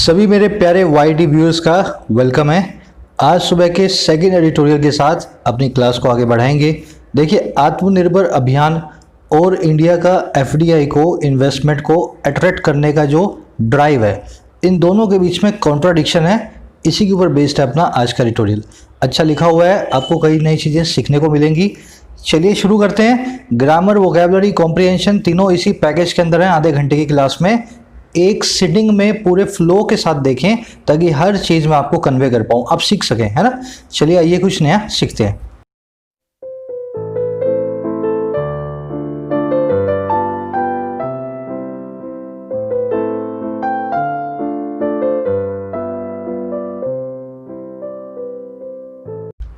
सभी मेरे प्यारे वाईटी व्यूअर्स का वेलकम है। आज सुबह के सेकंड एडिटोरियल के साथ अपनी क्लास को आगे बढ़ाएंगे। देखिए, आत्मनिर्भर अभियान और इंडिया का एफडीआई को इन्वेस्टमेंट को अट्रैक्ट करने का जो ड्राइव है, इन दोनों के बीच में कॉन्ट्राडिक्शन है। इसी के ऊपर बेस्ड है अपना आज का एडिटोरियल। अच्छा लिखा हुआ है, आपको कई नई चीज़ें सीखने को मिलेंगी। चलिए शुरू करते हैं। ग्रामर, वोकैबुलरी, कॉम्प्रिहेंशन तीनों इसी पैकेज के अंदर हैं। आधे घंटे की क्लास में एक सिटिंग में पूरे फ्लो के साथ देखें ताकि हर चीज़ में आपको कन्वे कर पाऊँ, आप सीख सकें, है ना। चलिए आइए कुछ नया सीखते हैं।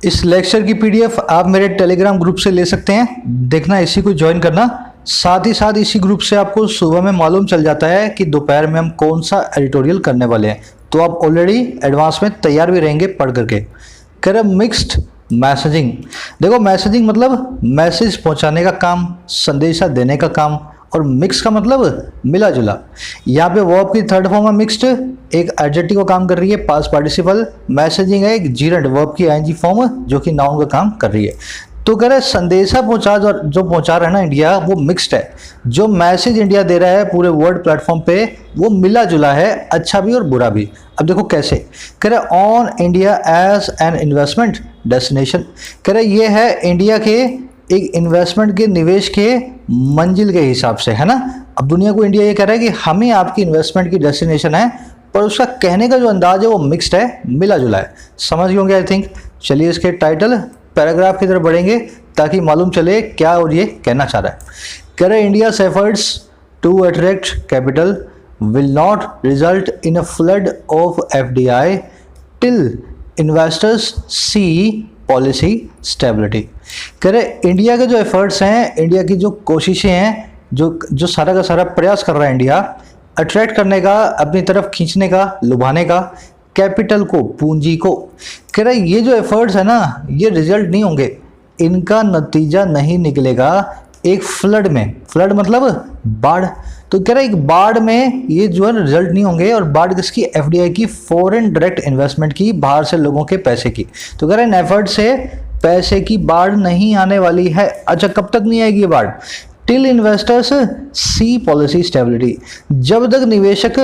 इस लेक्चर की पीडीएफ आप मेरे टेलीग्राम ग्रुप से ले सकते हैं। देखना, इसी को ज्वाइन करना। साथ ही साथ इसी ग्रुप से आपको सुबह में मालूम चल जाता है कि दोपहर में हम कौन सा एडिटोरियल करने वाले हैं, तो आप ऑलरेडी एडवांस में तैयार भी रहेंगे पढ़ करके। करें मिक्स्ड मैसेजिंग। देखो, मैसेजिंग मतलब मैसेज पहुंचाने का काम, संदेशा देने का काम, और मिक्स का मतलब मिला जुला। यहाँ पे वर्ब की थर्ड फॉर्म है मिक्स्ड, एक एडजेक्टिव का काम कर रही है, पास्ट पार्टिसिपल। मैसेजिंग है एक जीरेंट वर्ब की आईएनजी फॉर्म जो कि नाउन का काम कर रही है। तो कह रहे संदेशा जो पहुंचा रहा है ना इंडिया, वो मिक्स्ड है। जो मैसेज इंडिया दे रहा है पूरे वर्ल्ड प्लेटफॉर्म पे, वो मिला जुला है, अच्छा भी और बुरा भी। अब देखो कैसे। कह रहे on India as an investment destination. कह रहे ये है इंडिया के एक इन्वेस्टमेंट के, निवेश के मंजिल के हिसाब से, है ना। अब दुनिया को इंडिया ये कह रहा है कि हमें आपकी इन्वेस्टमेंट की डेस्टिनेशन है, पर उसका कहने का जो अंदाज है वो मिक्स्ड है, मिला जुला है। समझ गए होंगे आई थिंक। चलिए इसके टाइटल पैराग्राफ की तरफ बढ़ेंगे ताकि मालूम चले क्या और ये कहना चाह रहा है। कह रहे India efforts to attract capital will not result in a flood of FDI till investors see policy stability. कह रहे इंडिया के जो एफर्ट्स हैं, इंडिया की जो कोशिशें हैं, जो सारा का सारा प्रयास कर रहा है इंडिया अट्रैक्ट करने का, अपनी तरफ खींचने का, लुभाने का कैपिटल को, पूंजी को। कह रहे ये जो एफर्ट्स है ना, ये रिजल्ट नहीं होंगे, इनका नतीजा नहीं निकलेगा एक फ्लड में। फ्लड मतलब बाढ़। तो कह रहे एक बाढ़ में ये जो है रिजल्ट नहीं होंगे। और बाढ़ किसकी? एफडीआई की, फॉरेन डायरेक्ट इन्वेस्टमेंट की, बाहर से लोगों के पैसे की। तो कह रहे इन एफर्ट से पैसे की बाढ़ नहीं आने वाली है। अच्छा, कब तक नहीं आएगी ये बाढ़? Till investors see policy stability, जब तक निवेशक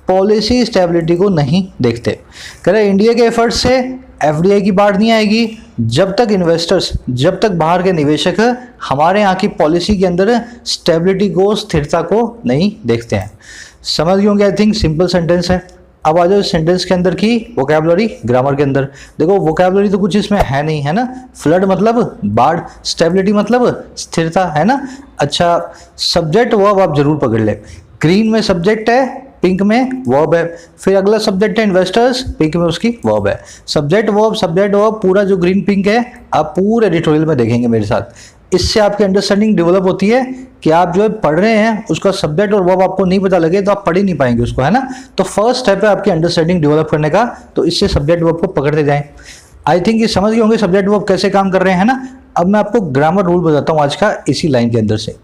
पॉलिसी स्टेबिलिटी को नहीं देखते। कह रहे इंडिया के एफर्ट से एफडीआई की बाढ़ नहीं आएगी जब तक इन्वेस्टर्स, जब तक बाहर के निवेशक हमारे यहाँ की पॉलिसी के अंदर स्टेबिलिटी को, स्थिरता को नहीं देखते हैं। समझ गए होंगे आई थिंक। सिंपल सेंटेंस है। अब आ जाओ इस सेंटेंस के अंदर की वोकैबुलरी, ग्रामर के अंदर। देखो वोकैबुलरी तो कुछ इसमें है नहीं, है ना। फ्लड मतलब बाढ़, स्टेबिलिटी मतलब स्थिरता, है ना। अच्छा, सब्जेक्ट वर्ब आप जरूर पकड़ ले। ग्रीन में सब्जेक्ट है, पिंक में वर्ब है। फिर अगला सब्जेक्ट है इन्वेस्टर्स, पिंक में उसकी वर्ब है। सब्जेक्ट वर्ब पूरा जो ग्रीन पिंक है आप पूरे एडिटोरियल में देखेंगे मेरे साथ। इससे आपकी अंडरस्टैंडिंग डेवलप होती है कि आप जो पढ़ रहे हैं उसका सब्जेक्ट और वर्ब आपको नहीं पता लगे तो आप पढ़ ही नहीं पाएंगे उसको, है ना। तो फर्स्ट स्टेप है आपकी अंडरस्टैंडिंग डेवलप करने का, तो इससे सब्जेक्ट वर्ब को पकड़ते जाएं। आई थिंक ये समझ गए होंगे सब्जेक्ट वर्ब कैसे काम कर रहे हैं, है ना। अब मैं आपको ग्रामर रूल बताता हूँ आज का इसी लाइन के अंदर से।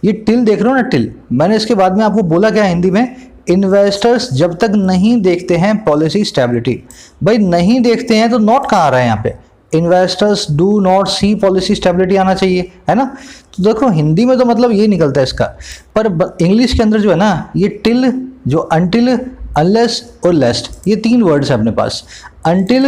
ये टिल देख रहे हो ना, टिल। मैंने इसके बाद में आपको बोला क्या हिंदी में? इन्वेस्टर्स जब तक नहीं देखते हैं पॉलिसी स्टेबिलिटी। भाई नहीं देखते हैं तो नॉट कहाँ आ रहा है यहाँ पे? Investors do not see policy stability आना चाहिए, है ना। तो देखो हिंदी में तो मतलब ये निकलता है इसका, पर इंग्लिश के अंदर जो है ना, ये टिल, जो अनटिल, अनलेस और लेस्ट, ये तीन वर्ड्स है अपने पास। अनटिल,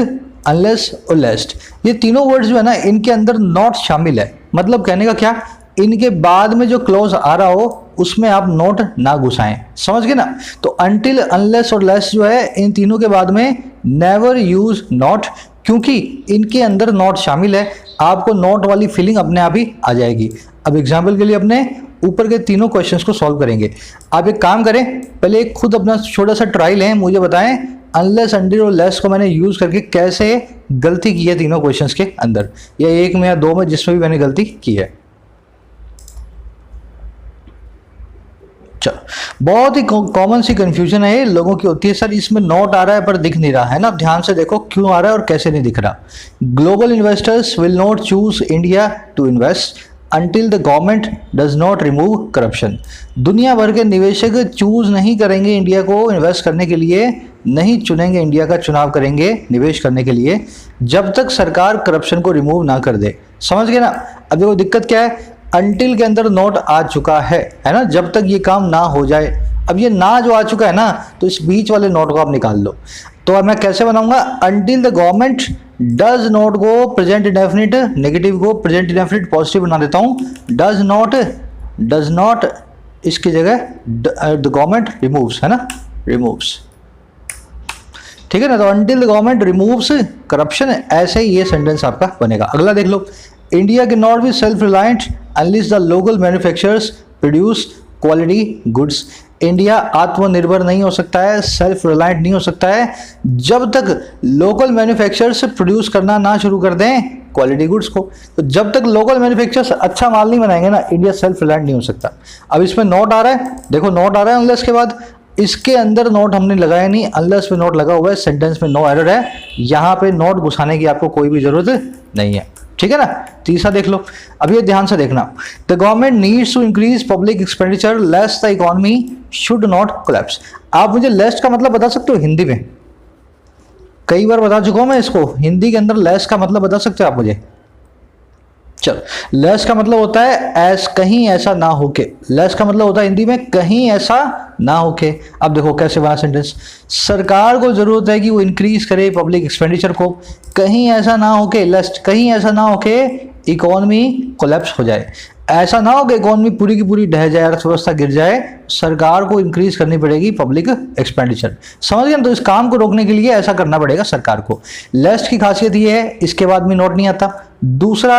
अनलेस और लेस्ट, ये तीनों वर्ड्स जो है ना, इनके अंदर नॉट शामिल है। मतलब कहने का क्या, इनके बाद में जो क्लॉज आ रहा हो उसमें आप नोट ना घुसाएं। समझ गए ना। तो अनटिल, अनलेस और लेस जो है, इन तीनों के बाद में नेवर यूज नॉट, क्योंकि इनके अंदर नॉट शामिल है। आपको नॉट वाली फीलिंग अपने आप ही आ जाएगी। अब एग्जाम्पल के लिए अपने ऊपर के तीनों क्वेश्चंस को सॉल्व करेंगे। आप एक काम करें, पहले एक खुद अपना छोटा सा ट्रायल है, मुझे बताएं अनलेस, अनटिल और लेस को मैंने यूज करके कैसे गलती की है तीनों क्वेश्चंस के अंदर, या एक में या दो में, जिसमें भी मैंने गलती की है। बहुत ही कॉमन सी कंफ्यूजन है ये लोगों की होती है, सर इसमें नॉट आ रहा है पर दिख नहीं रहा, है ना। ध्यान से देखो क्यों आ रहा है और कैसे नहीं दिख रहा। Global investors will not choose India to invest until the government does not remove corruption। दुनिया भर के निवेशक चूज नहीं करेंगे इंडिया को इन्वेस्ट करने के लिए, नहीं चुनेंगे इंडिया का चुनाव करेंगे निवेश करने के लिए, जब तक सरकार करप्शन को रिमूव ना कर दे। समझ गए ना? अब देखो दिक्कत क्या है, अंटिल के अंदर नोट आ चुका है ना, जब तक ये काम ना हो जाए। अब ये ना जो आ चुका है ना, तो इस बीच वाले नोट को आप निकाल लो। तो अब मैं कैसे बनाऊंगा, until the government does not go present indefinite, negative को प्रेजेंट इंडेफिनिट पॉजिटिव बना देता हूं, डज नॉट इसकी जगह द गवर्नमेंट रिमूव्स, है ना, रिमूव्स। ठीक है ना, तो until the government removes corruption, ऐसे ही ये सेंटेंस आपका बनेगा। अगला देख लो, India can not be self reliant unless the local manufacturers produce quality goods. India आत्मनिर्भर नहीं हो सकता है, सेल्फ रिलायंट नहीं हो सकता है, जब तक लोकल मैन्युफैक्चरर्स प्रोड्यूस करना ना शुरू कर दें क्वालिटी गुड्स को। तो जब तक लोकल मैन्युफैक्चरर्स अच्छा माल नहीं बनाएंगे ना, इंडिया सेल्फ रिलायंट नहीं हो सकता। अब इसमें नोट आ रहा है, देखो नोट आ रहा है अनलेस के बाद, इसके अंदर नोट हमने लगाया नहीं, अनलेस पे नोट लगा हुआ है, सेंटेंस में नो एरर है, यहाँ पे नोट घुसाने की आपको कोई भी जरूरत नहीं है। ठीक है ना? तीसरा देख लो, अब ये ध्यान से देखना, the government needs to increase public expenditure less the economy should not collapse. आप मुझे लेस का मतलब बता सकते हो हिंदी में? कई बार बता चुका हूं मैं इसको, हिंदी के अंदर लेस का मतलब बता सकते हो आप मुझे? चलो, लेस का मतलब होता है कहीं ऐसा ना होके, लेस का मतलब होता है हिंदी में कहीं ऐसा ना होके। अब देखो कैसे बना सेंटेंस, सरकार को जरूरत है कि वो इंक्रीज करे पब्लिक एक्सपेंडिचर को, कहीं ऐसा ना होके, लेस कहीं ऐसा ना होके इकोनॉमी कोलैप्स हो जाए, ऐसा ना हो कि इकोनॉमी पूरी की पूरी ढह जाए, अर्थव्यवस्था गिर जाए, सरकार को इंक्रीज करनी पड़ेगी पब्लिक एक्सपेंडिचर। समझ गए? तो इस काम को रोकने के लिए ऐसा करना पड़ेगा सरकार को। लेस्ट की खासियत ये है, इसके बाद में नोट नहीं आता। दूसरा,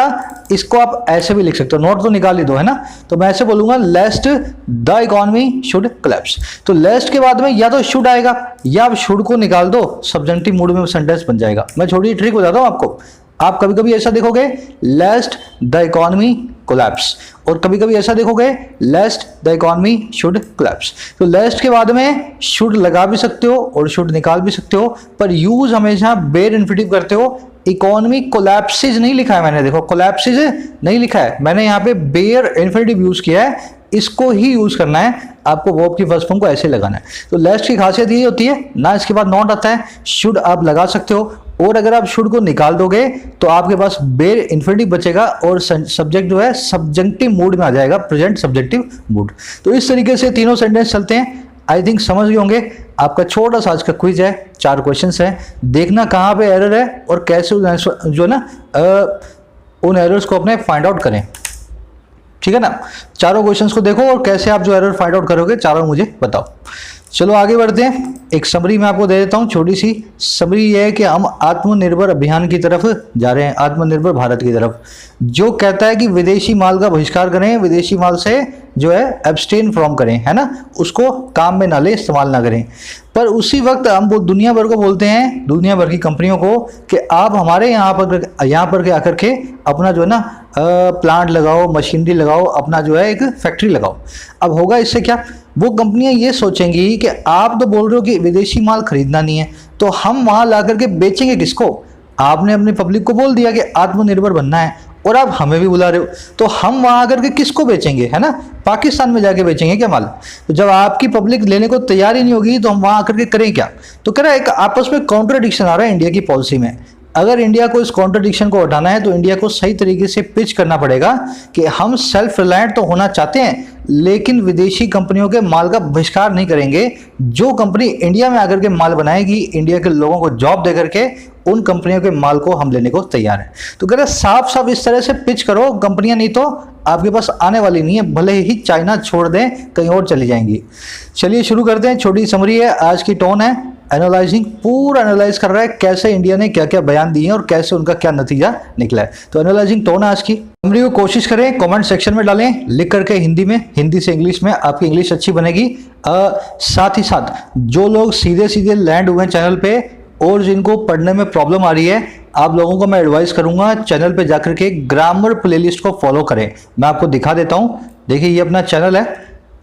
इसको आप ऐसे भी लिख सकते हो, नोट तो निकाल ही दो, है ना, तो मैं ऐसे बोलूंगा लेस्ट द इकोनॉमी शुड कोलैप्स। तो लेस्ट के बाद में या तो शुड आएगा या आप शुड को निकाल दो, सब्जेक्टिव मूड में सेंटेंस बन जाएगा। मैं छोटी ट्रिक बताता हूं आपको, आप कभी कभी ऐसा देखोगे लेस्ट द इकोनॉमी कोलैप्स, और कभी कभी ऐसा देखोगे लेस्ट द इकोनॉमी शुड कोलैप्स। तो लेस्ट के बाद में शुड लगा भी सकते हो और शुड निकाल भी सकते हो, पर यूज हमेशा बेयर इन्फिनिटिव करते हो। इकोनॉमी कोलैप्सिस नहीं लिखा है मैंने, देखो कोलैप्सिस नहीं लिखा है मैंने, यहाँ पे बेयर इन्फिनिटिव यूज किया है, इसको ही यूज करना है आपको, वर्ब की फर्स्ट फॉर्म को ऐसे लगाना है। तो लेस्ट की खासियत ये होती है ना, इसके बाद नॉट आता है, शुड आप लगा सकते हो, और अगर आप शुड को निकाल दोगे तो आपके पास बेयर इन्फिनिटिव बचेगा और सब्जेक्ट जो है सब्जेक्टिव मूड में आ जाएगा, प्रेजेंट सब्जेक्टिव मूड। तो इस तरीके से तीनों सेंटेंस चलते हैं। आई थिंक समझ गए होंगे। आपका छोटा सा आज का क्विज है, 4 क्वेश्चंस हैं, देखना कहाँ पे एरर है और कैसे जो ना उन एरर्स को अपने फाइंड आउट करें। ठीक है ना, चारों क्वेश्चंस को देखो और कैसे आप जो एरर फाइंड आउट करोगे चारों मुझे बताओ। चलो आगे बढ़ते हैं, एक समरी मैं आपको दे देता हूँ, छोटी सी समरी ये है कि हम आत्मनिर्भर अभियान की तरफ जा रहे हैं, आत्मनिर्भर भारत की तरफ, जो कहता है कि विदेशी माल का बहिष्कार करें, विदेशी माल से जो है एब्सटेन फ्रॉम करें, है ना, उसको काम में ना ले, इस्तेमाल ना करें। पर उसी वक्त हम वो दुनिया भर को बोलते हैं, दुनिया भर की कंपनियों को, कि आप हमारे यहाँ पर के आकर के अपना जो है ना प्लांट लगाओ, मशीनरी लगाओ, अपना जो है एक फैक्ट्री लगाओ। अब होगा इससे क्या, वो कंपनियां ये सोचेंगी कि आप तो बोल रहे हो कि विदेशी माल खरीदना नहीं है, तो हम वहां ला करके बेचेंगे किसको? आपने अपने पब्लिक को बोल दिया कि आत्मनिर्भर बनना है और आप हमें भी बुला रहे हो, तो हम वहां आकर के किसको बेचेंगे, है ना, पाकिस्तान में जाके बेचेंगे क्या माल? तो जब आपकी पब्लिक लेने को तैयार ही नहीं होगी तो हम वहां आकर के करें क्या? तो कह रहा है एक आपस में कॉन्ट्रडिक्शन आ रहा है इंडिया की पॉलिसी में। अगर इंडिया को इस कॉन्ट्रडिक्शन को हटाना है तो इंडिया को सही तरीके से पिच करना पड़ेगा कि हम सेल्फ रिलायंट तो होना चाहते हैं, लेकिन विदेशी कंपनियों के माल का बहिष्कार नहीं करेंगे। जो कंपनी इंडिया में आकर के माल बनाएगी, इंडिया के लोगों को जॉब दे करके, उन कंपनियों के माल को हम लेने को तैयार हैं। तो कह रहे साफ साफ इस तरह से पिच करो, कंपनियां नहीं तो आपके पास आने वाली नहीं है, भले ही चाइना छोड़ दें, कहीं और चली जाएंगी। चलिए शुरू करते हैं, छोटी समरी है, आज की टोन है एनालाइजिंग, पूरा एनालाइज कर रहा है कैसे इंडिया ने क्या क्या बयान दिए हैं और कैसे उनका क्या नतीजा निकला है। तो एनालाइजिंग टोन है आज की। समरी को कोशिश करें कमेंट सेक्शन में डालें, लिख करके हिंदी में, हिंदी से इंग्लिश में, आपकी इंग्लिश अच्छी बनेगी। साथ ही साथ जो लोग सीधे सीधे लैंड हुए हैं चैनल पे और जिनको पढ़ने में प्रॉब्लम आ रही है, आप लोगों को मैं एडवाइस करूंगा चैनल पे जाकर के ग्रामर प्लेलिस्ट को फॉलो करें। मैं आपको दिखा देता हूं, देखिए ये अपना चैनल है,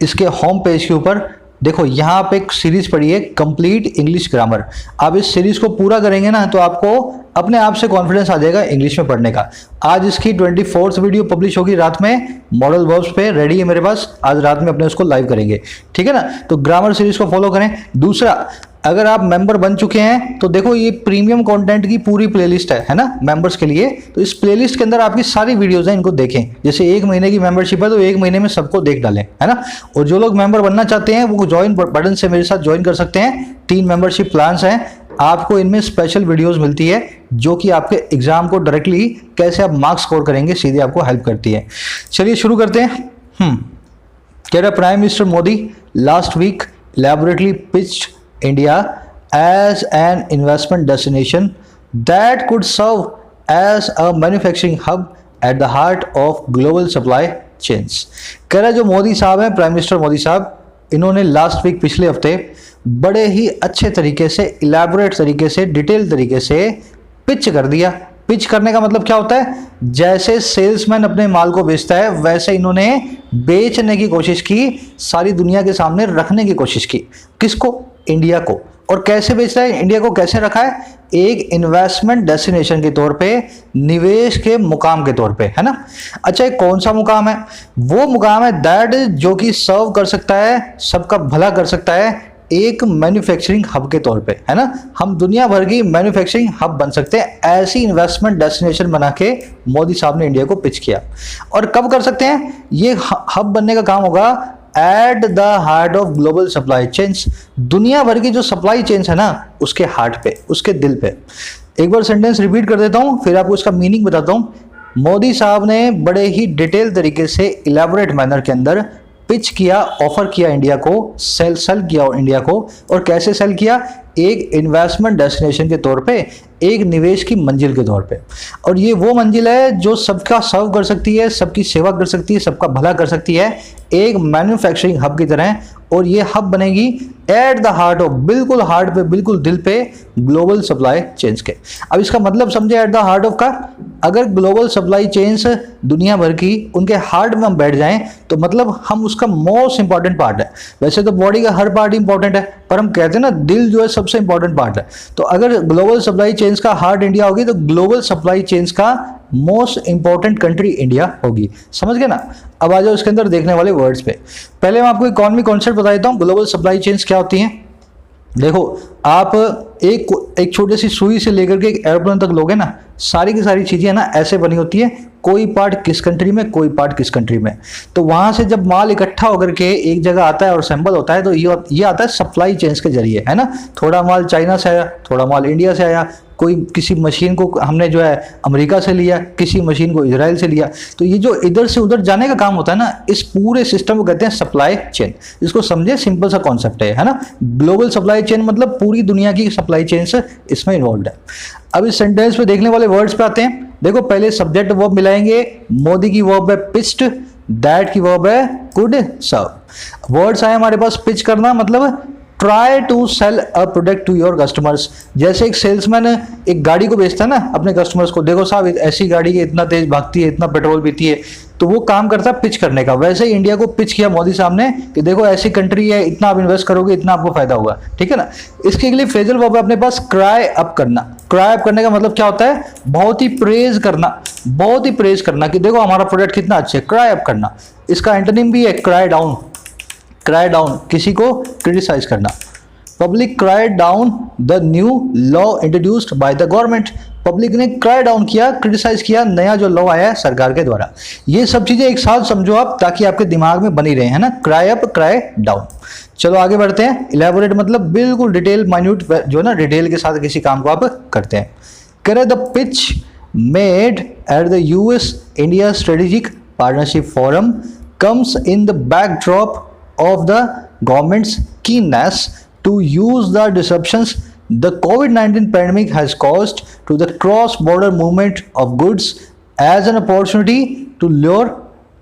इसके होम पेज के ऊपर देखो यहाँ पे एक सीरीज पड़ी है कंप्लीट इंग्लिश ग्रामर। आप इस सीरीज को पूरा करेंगे ना तो आपको अपने आप से कॉन्फिडेंस आ जाएगा इंग्लिश में पढ़ने का। आज इसकी 24th वीडियो पब्लिश होगी रात में, मॉडल वर्ब्स पे रेडी है मेरे पास, आज रात में अपने उसको लाइव करेंगे, ठीक है ना। तो ग्रामर सीरीज को फॉलो करें। दूसरा, अगर आप मेंबर बन चुके हैं तो देखो ये प्रीमियम कंटेंट की पूरी प्लेलिस्ट है ना मेंबर्स के लिए। तो इस प्लेलिस्ट के अंदर आपकी सारी वीडियोस हैं, इनको देखें। जैसे 1 महीने की मेंबरशिप है तो 1 महीने में सबको देख डालें, है ना। और जो लोग मेंबर बनना चाहते हैं वो ज्वाइन बटन से मेरे साथ ज्वाइन कर सकते हैं। 3 मेंबरशिप प्लान्स हैं, आपको इनमें स्पेशल वीडियोस मिलती है जो कि आपके एग्जाम को डायरेक्टली कैसे आप मार्क्स स्कोर करेंगे सीधे आपको हेल्प करती है। चलिए शुरू करते हैं। कह रहा prime minister Modi last week elaborately pitched India as an investment destination that could serve as a manufacturing hub at the heart of global supply chains। कह रहा जो मोदी साहब हैं, प्राइम मिनिस्टर मोदी साहब, इन्होंने लास्ट वीक पिछले हफ्ते बड़े ही अच्छे तरीके से, इलेबोरेट तरीके से, डिटेल तरीके से पिच कर दिया। पिच करने का मतलब क्या होता है? जैसे सेल्समैन अपने माल को बेचता है वैसे इन्होंने बेचने की कोशिश की, सारी दुनिया के सामने रखने की कोशिश की। किसको? इंडिया को। और कैसे बेच रहा है इंडिया को? कैसे रखा है? एक इन्वेस्टमेंट डेस्टिनेशन के तौर पे, निवेश के मुकाम के तौर पे, है ना। अच्छा, एक कौन सा मुकाम है? वो मुकाम है दैट जो कि सर्व कर सकता है, सबका भला कर सकता है, एक मैन्युफैक्चरिंग हब के तौर पे, है ना। हम दुनिया भर की मैन्युफैक्चरिंग हब बन सकते हैं, ऐसी इन्वेस्टमेंट डेस्टिनेशन बना के मोदी साहब ने इंडिया को पिच किया। और कब कर सकते हैं? ये हब बनने का काम होगा at the heart of global supply chains, दुनिया भर की जो सप्लाई चेन्स है ना उसके हार्ट पे, उसके दिल पे। एक बार सेंटेंस रिपीट कर देता हूं, फिर आपको इसका मीनिंग बताता हूं। मोदी साहब ने बड़े ही डिटेल तरीके से, इलेबोरेट मैनर के अंदर पिच किया, ऑफर किया इंडिया को, सेल किया इंडिया को। और कैसे सेल किया? एक इन्वेस्टमेंट डेस्टिनेशन के तौर पे, एक निवेश की मंजिल के तौर पे। और ये वो मंजिल है जो सबका सर्व कर सकती है, सबकी सेवा कर सकती है, सबका भला कर सकती है, एक मैन्युफैक्चरिंग हब की तरह। और ये हब बनेगी एट द हार्ट ऑफ, बिल्कुल हार्ट पे, बिल्कुल दिल पे, ग्लोबल सप्लाई चेन्स के। अब इसका मतलब समझे एट द हार्ट ऑफ का। अगर ग्लोबल सप्लाई चेन्स दुनिया भर की उनके हार्ट में हम बैठ जाएं तो मतलब हम उसका मोस्ट इंपॉर्टेंट पार्ट है। वैसे तो बॉडी का हर पार्ट इंपॉर्टेंट है, पर हम कहते हैं ना दिल जो है सबसे इंपॉर्टेंट पार्ट है। तो अगर ग्लोबल सप्लाई चेन्स का हार्ट इंडिया होगी तो ग्लोबल सप्लाई चेन्स का मोस्ट इंपॉर्टेंट कंट्री इंडिया होगी। समझ गए ना। अब आ जाओ इसके अंदर देखने वाले वर्ड्स पे। पहले मैं आपको इकोनॉमी कॉन्सेप्ट बता देता हूँ, ग्लोबल सप्लाई चेन्स क्या होती हैं। देखो, आप एक छोटी सी सुई से लेकर के एक एरोप्लेन तक लोगे ना, सारी की सारी चीजें ना ऐसे बनी होती है, कोई पार्ट किस कंट्री में, कोई पार्ट किस कंट्री में। तो वहां से जब माल इकट्ठा होकर के एक जगह आता है और असेंबल होता है तो ये आता है सप्लाई चेन्स के जरिए, है ना। थोड़ा माल चाइना से आया, थोड़ा माल इंडिया से आया, कोई किसी मशीन को हमने जो है अमेरिका से लिया, किसी मशीन को इजराइल से लिया। तो ये जो इधर से उधर जाने का काम होता है ना, इस पूरे सिस्टम को कहते हैं सप्लाई चेन। इसको समझे, सिंपल सा कॉन्सेप्ट है ना। ग्लोबल सप्लाई चेन मतलब पूरी दुनिया की सप्लाई चेन से इसमें इन्वॉल्व है। अब इस सेंटेंस पे देखने वाले वर्ड्स पे आते हैं। देखो, पहले सब्जेक्ट वर्ब मिलाएंगे। मोदी की वर्ब है पिच्ड, दैट की वर्ब है कुड सर्व। वर्ड्स आए हमारे पास। पिच करना मतलब try to sell a product to your customers. जैसे एक सेल्समैन एक गाड़ी को बेचता है ना अपने कस्टमर्स को, देखो साहब ऐसी गाड़ी की इतना तेज भागती है, इतना पेट्रोल पीती है, तो वो काम करता है पिच करने का। वैसे ही इंडिया को पिच किया मोदी साहब ने कि देखो ऐसी कंट्री है, इतना आप इन्वेस्ट करोगे, इतना आपको फायदा होगा, ठीक है ना। इसके लिए फ्रेजल वर्ब है अपने पास क्राई अप करना। क्राई अप करने का मतलब क्या होता है? बहुत ही प्रेज करना, बहुत ही प्रेज करना कि देखो हमारा प्रोडक्ट कितना अच्छा है, क्राई अप करना। इसका एंटोनिम भी है क्राई डाउन। क्राई डाउन, किसी को क्रिटिसाइज करना। Public cry down the new law introduced by the government. Public ने क्राई डाउन किया, क्रिटिसाइज किया नया जो लॉ आया है सरकार के द्वारा। ये सब चीजें एक साथ समझो आप, ताकि आपके दिमाग में बनी रहे, है ना। Cry up, cry down. चलो आगे बढ़ते हैं। इलेबोरेट मतलब बिल्कुल डिटेल, माइन्यूट, जो ना डिटेल के साथ किसी काम को आप करते हैं। करे the pitch made at the US India strategic partnership forum comes in the backdrop of the government's keenness to use the disruptions the COVID-19 pandemic has caused to the cross-border movement of goods as an opportunity to lure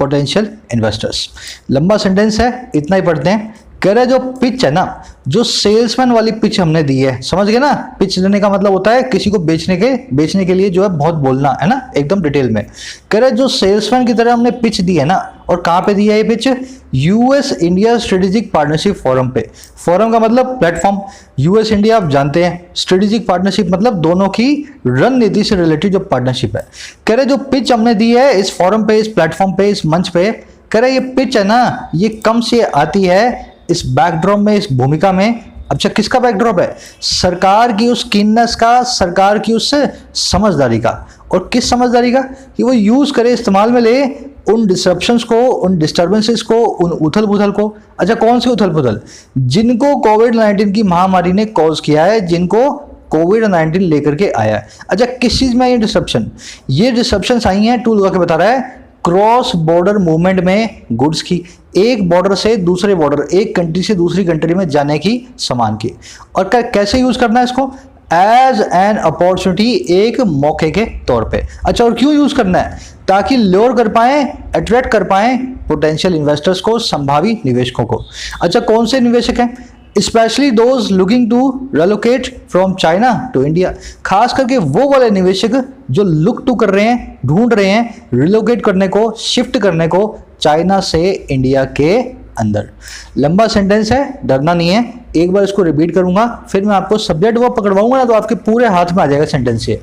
potential investors। लंबा sentence है, इतना ही पढ़ते हैं। कह रहा है जो pitch है ना, जो सेल्समैन वाली पिच हमने दी है, समझ गए ना। पिच देने का मतलब होता है किसी को बेचने के लिए जो है बहुत बोलना, है ना, एकदम डिटेल में। कह रहा है जो सेल्समैन की तरह हमने पिच दी है ना, और कहाँ पे दिया है ये pitch? US India strategic partnership forum पे। फोरम का मतलब प्लेटफॉर्म, यूएस इंडिया आप जानते हैं, स्ट्रेटेजिक पार्टनरशिप मतलब दोनों की रणनीति से रिलेटेड जो पार्टनरशिप है। कह रहे जो पिच हमने दी है इस फोरम पे, इस प्लेटफॉर्म पे, इस मंच पे, कह रहे ये पिच है ना, ये कम से आती है इस बैकड्रॉप में, इस भूमिका में। अच्छा किसका बैकड्रॉप है? सरकार की उस कीननेस का, सरकार की उस समझदारी का। और किस समझदारी का? कि वो यूज करे, इस्तेमाल में ले उन डिसरप्शंस को, उन डिस्टर्बेंसेस को, उन उथल पुथल को। अच्छा कौन सी उथल पुथल? जिनको कोविड-19 की महामारी ने कॉज किया है, जिनको कोविड-19 लेकर के आया है। अच्छा किस चीज में ये डिसरप्शन? ये डिसरप्शन आई हैं, टूल लगा के बता रहा है, क्रॉस बॉर्डर मूवमेंट में गुड्स की, एक बॉर्डर से दूसरे बॉर्डर, एक कंट्री से दूसरी कंट्री में जाने की, सामान की। और कैसे यूज करना है इसको? एज एन अपॉर्चुनिटी, एक मौके के तौर पे। अच्छा और क्यों यूज करना है? ताकि ल्योर कर पाए, अट्रैक्ट कर पाए पोटेंशियल इन्वेस्टर्स को, संभावी निवेशकों को। अच्छा कौन से निवेशक हैं? Specially those looking to relocate from China to India, खास करके वो वाले निवेशक जो लुक टू कर रहे हैं, ढूंढ रहे हैं रिलोकेट करने को, शिफ्ट करने को चाइना से इंडिया के अंदर। लंबा सेंटेंस है, डरना नहीं है, एक बार इसको रिपीट करूंगा, फिर मैं आपको सब्जेक्ट वर्ब पकड़वाऊंगा ना तो आपके पूरे हाथ में आ जाएगा सेंटेंस। ये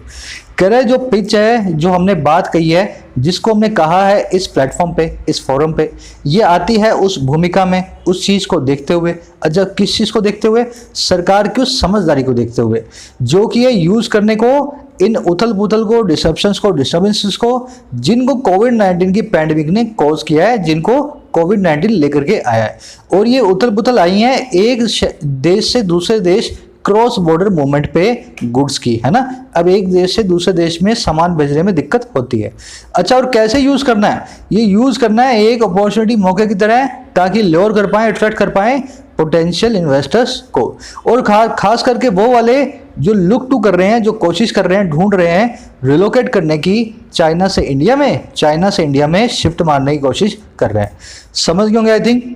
कह रहे जो पिच है, जो हमने बात कही है, जिसको हमने कहा है इस प्लेटफॉर्म पे, इस फोरम पे, ये आती है उस भूमिका में, उस चीज को देखते हुए। अच्छा किस चीज को देखते हुए? सरकार की उस समझदारी को देखते हुए, जो कि है यूज करने को इन उथल पुथल को, डिसरप्शंस को, डिस्टर्बेंसेस को, जिनको कोविड-19 की पैंडेमिक ने कॉज किया है, जिनको कोविड-19 लेकर के आया है। और ये उथल पुथल आई है एक देश से दूसरे देश, क्रॉस बॉर्डर मूवमेंट पे गुड्स की, है ना। अब एक देश से दूसरे देश में सामान भेजने में दिक्कत होती है। अच्छा और कैसे यूज करना है? ये यूज करना है एक अपॉर्चुनिटी, मौके की तरह, ताकि ल्योर कर पाए, अट्रैक्ट कर पाए पोटेंशियल इन्वेस्टर्स को। और खास करके वो वाले जो लुक टू कर रहे हैं, जो कोशिश कर रहे हैं, ढूंढ रहे हैं रिलोकेट करने की चाइना से इंडिया में, चाइना से इंडिया में शिफ्ट मारने की कोशिश कर रहे हैं। समझ गए होंगे आई थिंक।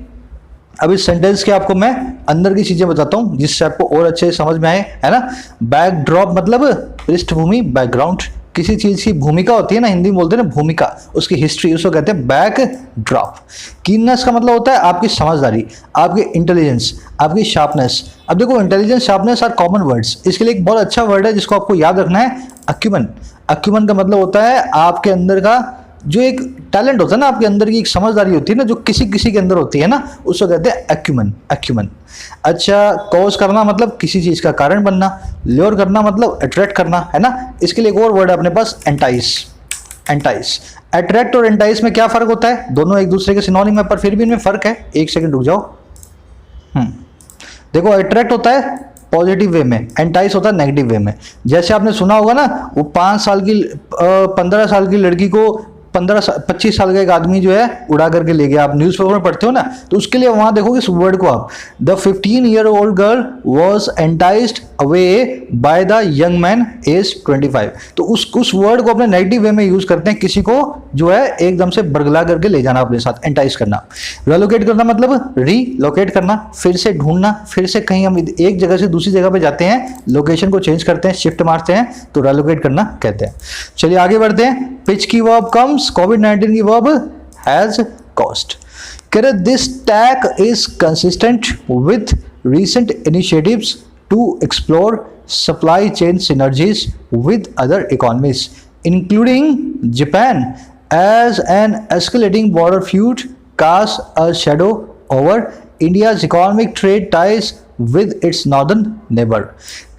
अब इस सेंटेंस के आपको मैं अंदर की चीजें बताता हूं जिससे आपको और अच्छे से समझ में आए, है ना। बैकड्रॉप मतलब पृष्ठभूमि, बैकग्राउंड, किसी चीज की भूमिका होती है ना, हिंदी में बोलते हैं ना भूमिका, उसकी हिस्ट्री, उसको कहते हैं बैकड्रॉप। कीननेस का मतलब होता है आपकी समझदारी, आपकी इंटेलिजेंस, आपकी शार्पनेस। अब देखो intelligence, sharpness are common words, इसके लिए एक बहुत अच्छा वर्ड है जिसको आपको याद रखना है, अक्यूमेन। अक्यूमेन का मतलब होता है आपके अंदर का जो एक टैलेंट होता है ना, आपके अंदर की एक समझदारी होती है ना, जो किसी किसी के अंदर होती है ना, उसको कहते हैं अक्यूमेन, अक्यूमेन। अच्छा कॉज करना मतलब किसी चीज का कारण बनना, ल्योर करना मतलब अट्रैक्ट करना, है ना। इसके लिए एक और वर्ड है अपने पास, एंटाइस। एंटाइस, अट्रैक्ट और एंटाइस में क्या फर्क होता है? दोनों एक दूसरे के सिनोनिम है, पर फिर भी इनमें फर्क है। एक सेकंड रुक जाओ। देखो अट्रैक्ट होता है पॉजिटिव वे में, एंटाइस होता है नेगेटिव वे में। जैसे आपने सुना होगा ना, वो 15 साल की लड़की को 25 साल का एक आदमी जो है उड़ा करके ले गया। आप न्यूज़पेपर में पढ़ते हो ना, तो उसके लिए वहां देखोगे इस वर्ड को आप, the 15-year-old girl was enticed away by the young man age 25। तो उस वर्ड को अपने नेगेटिव वे में यूज करते हैं, किसी को जो है एकदम से बरगला करके ले जाना अपने साथ, एंटाइज करना। रिलोकेट करना मतलब रीलोकेट करना, फिर से ढूंढना, फिर से कहीं हम एक जगह से दूसरी जगह पे जाते हैं, लोकेशन को चेंज करते हैं, शिफ्ट मारते हैं, तो रिलोकेट करना कहते हैं। चलिए आगे बढ़ते हैं। पिच की वर्ब कम्स, कोविड-19 की verb has cost. This tag is consistent with recent initiatives to explore supply chain synergies with other economies, including Japan, as an escalating border feud casts a shadow over India's economic trade ties with its northern neighbor।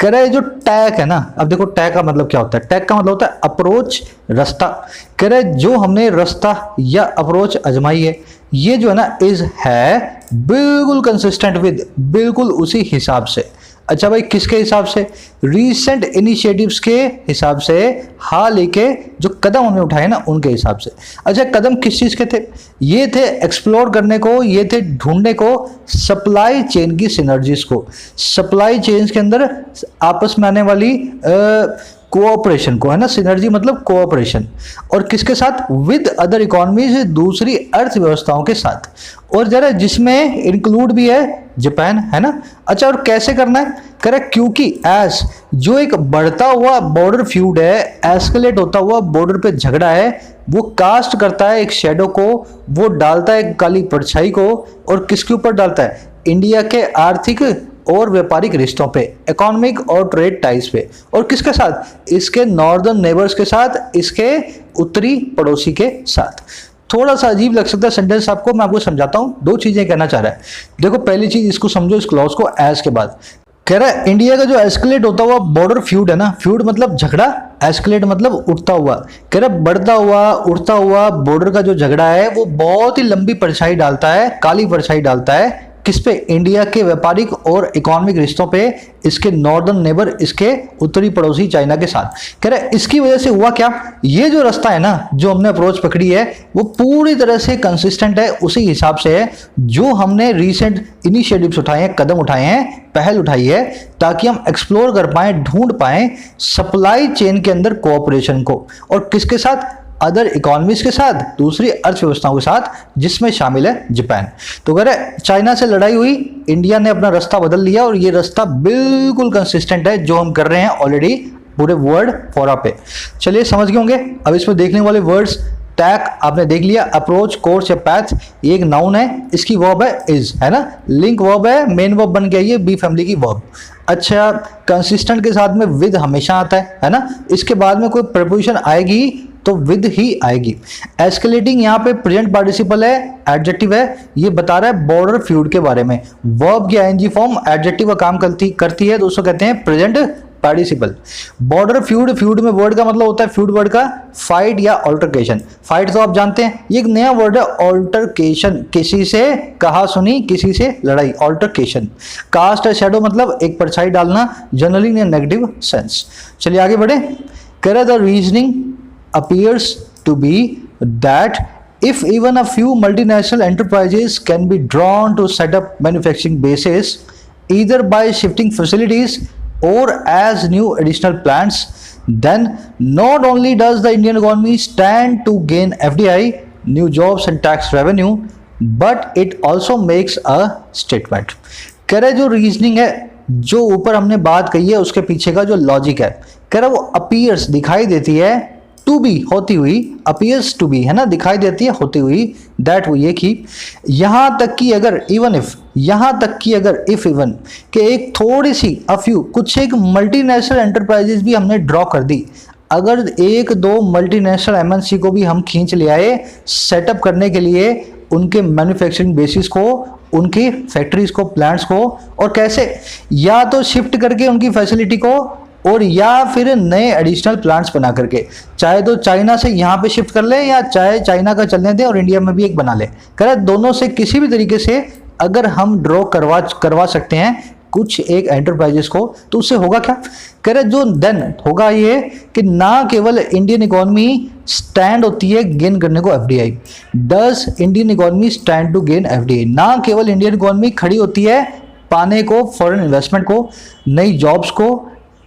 कह रहे जो tag है ना, अब देखो tag का मतलब क्या होता है? टैग का मतलब होता है अप्रोच, रास्ता। कह रहे जो हमने रास्ता या अप्रोच आजमाई है, ये जो है ना इज है बिल्कुल कंसिस्टेंट विद, बिल्कुल उसी हिसाब से। अच्छा भाई किसके हिसाब से? रीसेंट इनिशिएटिव्स के हिसाब से, हाल ही के जो कदम हमने उठाए ना उनके हिसाब से। अच्छा कदम किस चीज के थे? ये थे एक्सप्लोर करने को, ये थे ढूंढने को सप्लाई चेन की सिनर्जीज को, सप्लाई चेन के अंदर आपस में आने वाली कोऑपरेशन को, है ना। सिनर्जी मतलब कोऑपरेशन, और किसके साथ? विद अदर इकोनॉमीज, दूसरी अर्थव्यवस्थाओं के साथ, और जरा जिसमें इंक्लूड भी है जापान, है ना। अच्छा और कैसे करना है? करेक्ट, क्योंकि एज जो एक बढ़ता हुआ बॉर्डर फ्यूड है, एस्केलेट होता हुआ बॉर्डर पे झगड़ा है, वो कास्ट करता है एक शेडो को, वो डालता है काली परछाई को, और किसके ऊपर डालता है? इंडिया के आर्थिक और व्यापारिक रिश्तों पे, इकोनॉमिक और ट्रेड टाइज पे। और किसके साथ? इसके नॉर्दर्न नेबर्स के साथ, इसके उत्तरी पड़ोसी के साथ। थोड़ा सा अजीब लग सकता है सेंटेंस आपको, मैं आपको समझाता हूं। दो चीजें कहना चाह रहा है। देखो पहली चीज इसको समझो, इस क्लॉज को एज के बाद कह रहा है इंडिया का जो एस्केलेट होता हुआ बॉर्डर फ्यूड है ना, फ्यूड मतलब झगड़ा, एस्केलेट मतलब उठता हुआ, कह रहा बढ़ता हुआ उठता हुआ बॉर्डर का जो झगड़ा है वो बहुत ही लंबी परछाई डालता है, काली परछाई डालता है किस पे? इंडिया के व्यापारिक और इकोनॉमिक रिश्तों पे, इसके नॉर्दर्न नेबर, इसके उत्तरी पड़ोसी चाइना के साथ। कह रहे इसकी वजह से हुआ क्या? ये जो रास्ता है ना, जो हमने अप्रोच पकड़ी है, वो पूरी तरह से कंसिस्टेंट है, उसी हिसाब से है जो हमने रिसेंट इनिशिएटिव्स उठाए हैं, कदम उठाए हैं, पहल उठाई है, ताकि हम एक्सप्लोर कर पाए, ढूंढ पाए सप्लाई चेन के अंदर कोऑपरेशन को। और किसके साथ? अदर इकोनॉमीज के साथ, दूसरी अर्थव्यवस्थाओं के साथ, जिसमें शामिल है जापान। तो अगर चाइना से लड़ाई हुई, इंडिया ने अपना रास्ता बदल लिया, और ये रास्ता बिल्कुल कंसिस्टेंट है जो हम कर रहे हैं ऑलरेडी पूरे वर्ल्ड फोरा पे। चलिए समझ गए होंगे। अब इसमें देखने वाले वर्ड्स, टैक आपने देख लिया, अप्रोच, कोर्स या पैथ, ये एक नाउन है, इसकी वर्ब है इज, है ना, लिंक वर्ब है, मेन वर्ब बन गया ये बी फैमिली की वर्ब। अच्छा, कंसिस्टेंट के साथ में विद हमेशा आता है ना, इसके बाद में कोई प्रपोजिशन आएगी तो विद ही आएगी। एस्केलेटिंग यहाँ पे प्रेजेंट पार्टिसिपल है, एडजेक्टिव है, ये बता रहा है बॉर्डर फ्यूड के बारे में। वर्ब की आईएनजी फॉर्म एडजेक्टिव का काम करती है, तो उसको कहते हैं present participle. Border feud, feud में वर्ड का मतलब होता है, फ्यूड वर्ड का फाइट या ऑल्टरकेशन। फाइट तो आप जानते हैं, ये एक नया वर्ड है ऑल्टरकेशन, किसी से कहा सुनी, किसी से लड़ाई, ऑल्टरकेशन। कास्ट है शैडो मतलब एक परछाई डालना, जनरली इन नेगेटिव सेंस। चलिए आगे बढ़े। कह रहा the reasoning appears to be that if even a few multinational enterprises can be drawn to set up manufacturing bases either by shifting facilities or as new additional plants, then not only does the Indian economy stand to gain FDI, new jobs and tax revenue, but it also makes a statement। कह रहे जो reasoning है, जो ऊपर हमने बात कही है, उसके पीछे का जो लॉजिक है, कह रहा वो अपीयर्स दिखाई देती है, टू बी होती हुई, अपीयर्स टू बी है ना, दिखाई देती है होती हुई, दैट वो ये कि यहां तक कि अगर इवन इफ, यहां तक कि अगर इफ इवन के एक थोड़ी सी अफ्यू, कुछ एक मल्टीनेशनल एंटरप्राइजेस भी हमने ड्रॉ कर दी, अगर एक दो मल्टीनेशनल एमएनसी को भी हम खींच ले आए सेटअप करने के लिए उनके मैन्युफैक्चरिंग बेसिस को, उनकी फैक्ट्रीज को, प्लांट्स को, और कैसे? या तो शिफ्ट करके उनकी फैसिलिटी को, और या फिर नए एडिशनल प्लांट्स बना करके, चाहे तो चाइना से यहाँ पे शिफ्ट कर ले, या चाहे चाइना का चलने दें और इंडिया में भी एक बना ले। कह रहा दोनों से किसी भी तरीके से अगर हम ड्रॉ करवा सकते हैं कुछ एक एंटरप्राइजेस को, तो उससे होगा क्या? कह रहे जो देन होगा ये कि ना केवल इंडियन इकोनॉमी स्टैंड होती है गेन करने को FDI, does Indian economy stand to gain FDI, ना केवल इंडियन इकोनॉमी खड़ी होती है पाने को, फॉरेन इन्वेस्टमेंट को, नई जॉब्स को,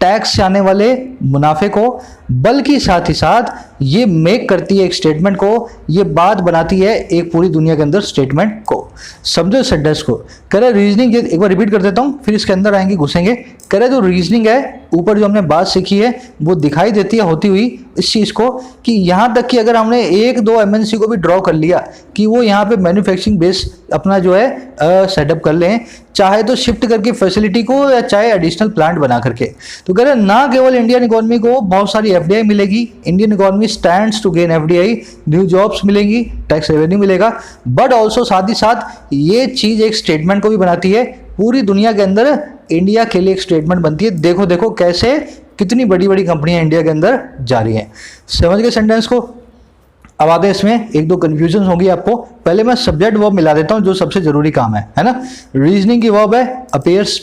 टैक्स से आने वाले मुनाफे को, बल्कि साथ ही साथ ये मेक करती है एक स्टेटमेंट को, ये बात बनाती है एक पूरी दुनिया के अंदर स्टेटमेंट को। समझो सेंटेंस को। कह रहे रीजनिंग, एक बार रिपीट कर देता हूं, फिर इसके अंदर आएंगे, घुसेंगे। कह रहे जो रीजनिंग है, ऊपर जो हमने बात सीखी है, वो दिखाई देती है होती हुई इस चीज को कि यहां तक कि अगर हमने एक दो एमएनसी को भी ड्रॉ कर लिया कि वो यहाँ पे मैन्युफैक्चरिंग बेस अपना जो है सेटअप कर लें, चाहे तो शिफ्ट करके फैसिलिटी को, या चाहे एडिशनल प्लांट बना करके, तो कह रहे ना केवल इंडियन इकोनॉमी को बहुत सारी एफडीआई मिलेगी, Indian economy stands to gain FDI, new jobs मिलेंगी, टैक्स रेवेन्यू मिलेगा, बट ऑल्सो साथ ही साथ ये चीज एक स्टेटमेंट को भी बनाती है पूरी दुनिया के अंदर, इंडिया के लिए एक स्टेटमेंट बनती है। देखो देखो कैसे कितनी बड़ी बड़ी कंपनियां इंडिया के अंदर जा रही हैं। समझ गए सेंटेंस को? अब आते हैं इसमें, एक दो कंफ्यूजन होगी आपको। पहले मैं सब्जेक्ट वर्ब मिला देता हूं, जो सबसे जरूरी काम है ना। रीजनिंग की वर्ब है अपीयर्स,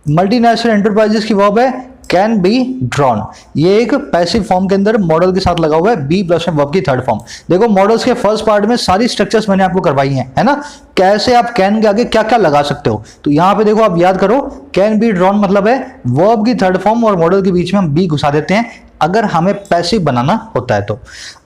मल्टीनेशनल एंटरप्राइजेस की वर्ब है कैन बी ड्रॉन, ये एक पैसिव फॉर्म के अंदर मॉडल के साथ लगा हुआ है, बी प्लस में वर्ब की थर्ड फॉर्म। देखो मॉडल्स के फर्स्ट पार्ट में सारी स्ट्रक्चर्स मैंने आपको करवाई हैं, है ना, कैसे आप कैन के आगे क्या क्या लगा सकते हो। तो यहां पे देखो आप याद करो, कैन बी ड्रॉन मतलब है वर्ब की थर्ड फॉर्म और मॉडल के बीच में हम बी घुसा देते हैं अगर हमें पैसिव बनाना होता है तो।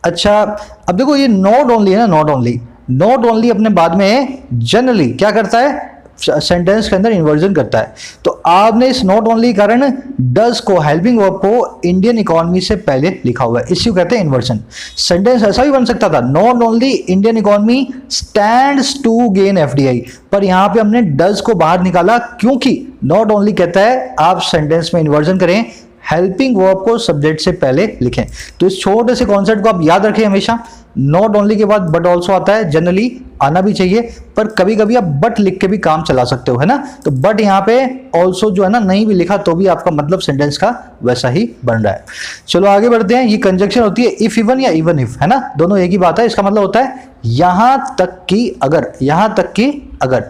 अच्छा अब देखो ये नॉट ओनली है ना, नॉट ओनली अपने बाद में जनरली क्या करता है, सेंटेंस के अंदर इन्वर्जन करता है। तो आपने इस नॉट ओनली कारण डज को, हेल्पिंग वर्ब को इंडियन इकोनॉमी से पहले लिखा हुआ है, इसी को कहते हैं इन्वर्जन। सेंटेंस ऐसा भी बन सकता था, not only Indian economy stands to gain FDI, पर यहां पे हमने डज को बाहर निकाला क्योंकि नॉट ओनली कहता है आप सेंटेंस में इन्वर्जन करें, हेल्पिंग वर्ब को सब्जेक्ट से पहले लिखें। तो इस छोटे से कॉन्सेप्ट को आप याद रखें हमेशा, नॉट ओनली के बाद बट ऑल्सो आता है, जनरली आना भी चाहिए, पर कभी कभी आप बट लिख के भी काम चला सकते हो, है ना। तो बट यहाँ पे ऑल्सो जो है ना नहीं भी लिखा तो भी आपका मतलब सेंटेंस का वैसा ही बन रहा है। चलो आगे बढ़ते हैं। ये कंजंक्शन होती है इफ इवन या इवन इफ, है ना, दोनों एक ही बात है। इसका मतलब होता है यहां तक कि अगर, यहां तक कि अगर।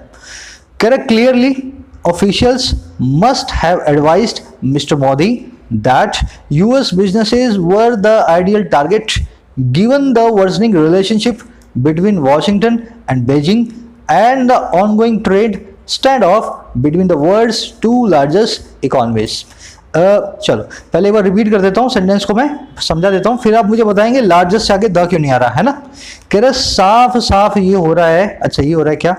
Correct, clearly officials must have advised mister Modi that US businesses were the ideal target given the worsening relationship between Washington and Beijing and the ongoing trade standoff between the world's two largest economies. चलो पहले एक बार repeat कर देता हूँ, sentence को मैं समझा देता हूँ, फिर आप मुझे बताएंगे लार्जेस्ट से आगे द क्यों नहीं आ रहा है ना। कह रहे साफ साफ ये हो रहा है, अच्छा ये हो रहा है क्या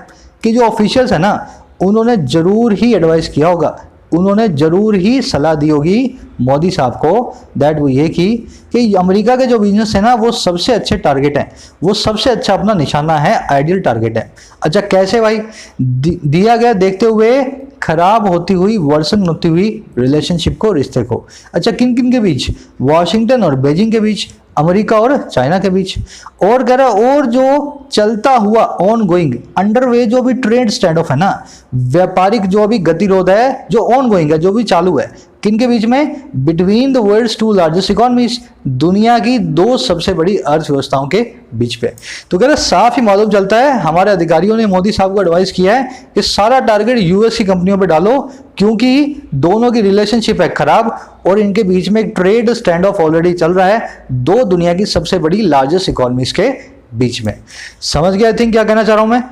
कि जो ऑफिशियल्स है ना उन्होंने जरूर ही एडवाइस किया होगा, उन्होंने जरूर ही सलाह दी होगी मोदी साहब को, दैट वो ये कि अमेरिका के जो बिजनेस है ना वो सबसे अच्छे टारगेट हैं, वो सबसे अच्छा अपना निशाना है, आइडियल टारगेट है। अच्छा कैसे भाई, दिया गया देखते हुए खराब होती हुई, वर्सन होती हुई रिलेशनशिप को, रिश्ते को। अच्छा किन किन के बीच, वॉशिंगटन और बीजिंग के बीच, अमेरिका और चाइना के बीच। और कह रहा और जो चलता हुआ ऑन गोइंग अंडरवे जो भी ट्रेड स्टैंड ऑफ है ना, व्यापारिक जो अभी गतिरोध है, जो ऑन गोइंग है, जो भी चालू है, किन के बीच में, between the world's two largest economies, दुनिया की दो सबसे बड़ी अर्थव्यवस्थाओं के बीच पे। तो कह रहे साफ ही मालूम चलता है हमारे अधिकारियों ने मोदी साहब को एडवाइस किया है कि सारा टारगेट यूएस की कंपनियों पे डालो क्योंकि दोनों की रिलेशनशिप है खराब और इनके बीच में एक ट्रेड स्टैंड ऑफ ऑलरेडी चल रहा है, दो दुनिया की सबसे बड़ी लार्जेस्ट इकोनॉमीज के बीच में। समझ गया आई थिंक क्या कहना चाह रहा हूं मैं।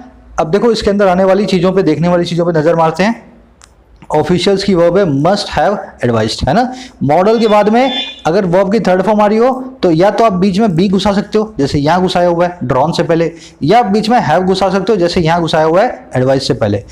अब देखो इसके अंदर आने वाली चीजों पे, देखने वाली चीजों पे नजर मारते हैं। ऑफिशियल्स की वर्ब है मस्ट हैव एडवाइज्ड, है ना। मॉडल के बाद में अगर वर्ब की थर्ड फॉर्म आ रही हो तो या तो आप बीच में बी घुसा सकते हो जैसे यहाँ घुसाया हुआ है ड्रॉन से पहले, या बीच में हैव घुसा सकते हो जैसे यहाँ घुसाया हुआ है एडवाइस से पहले।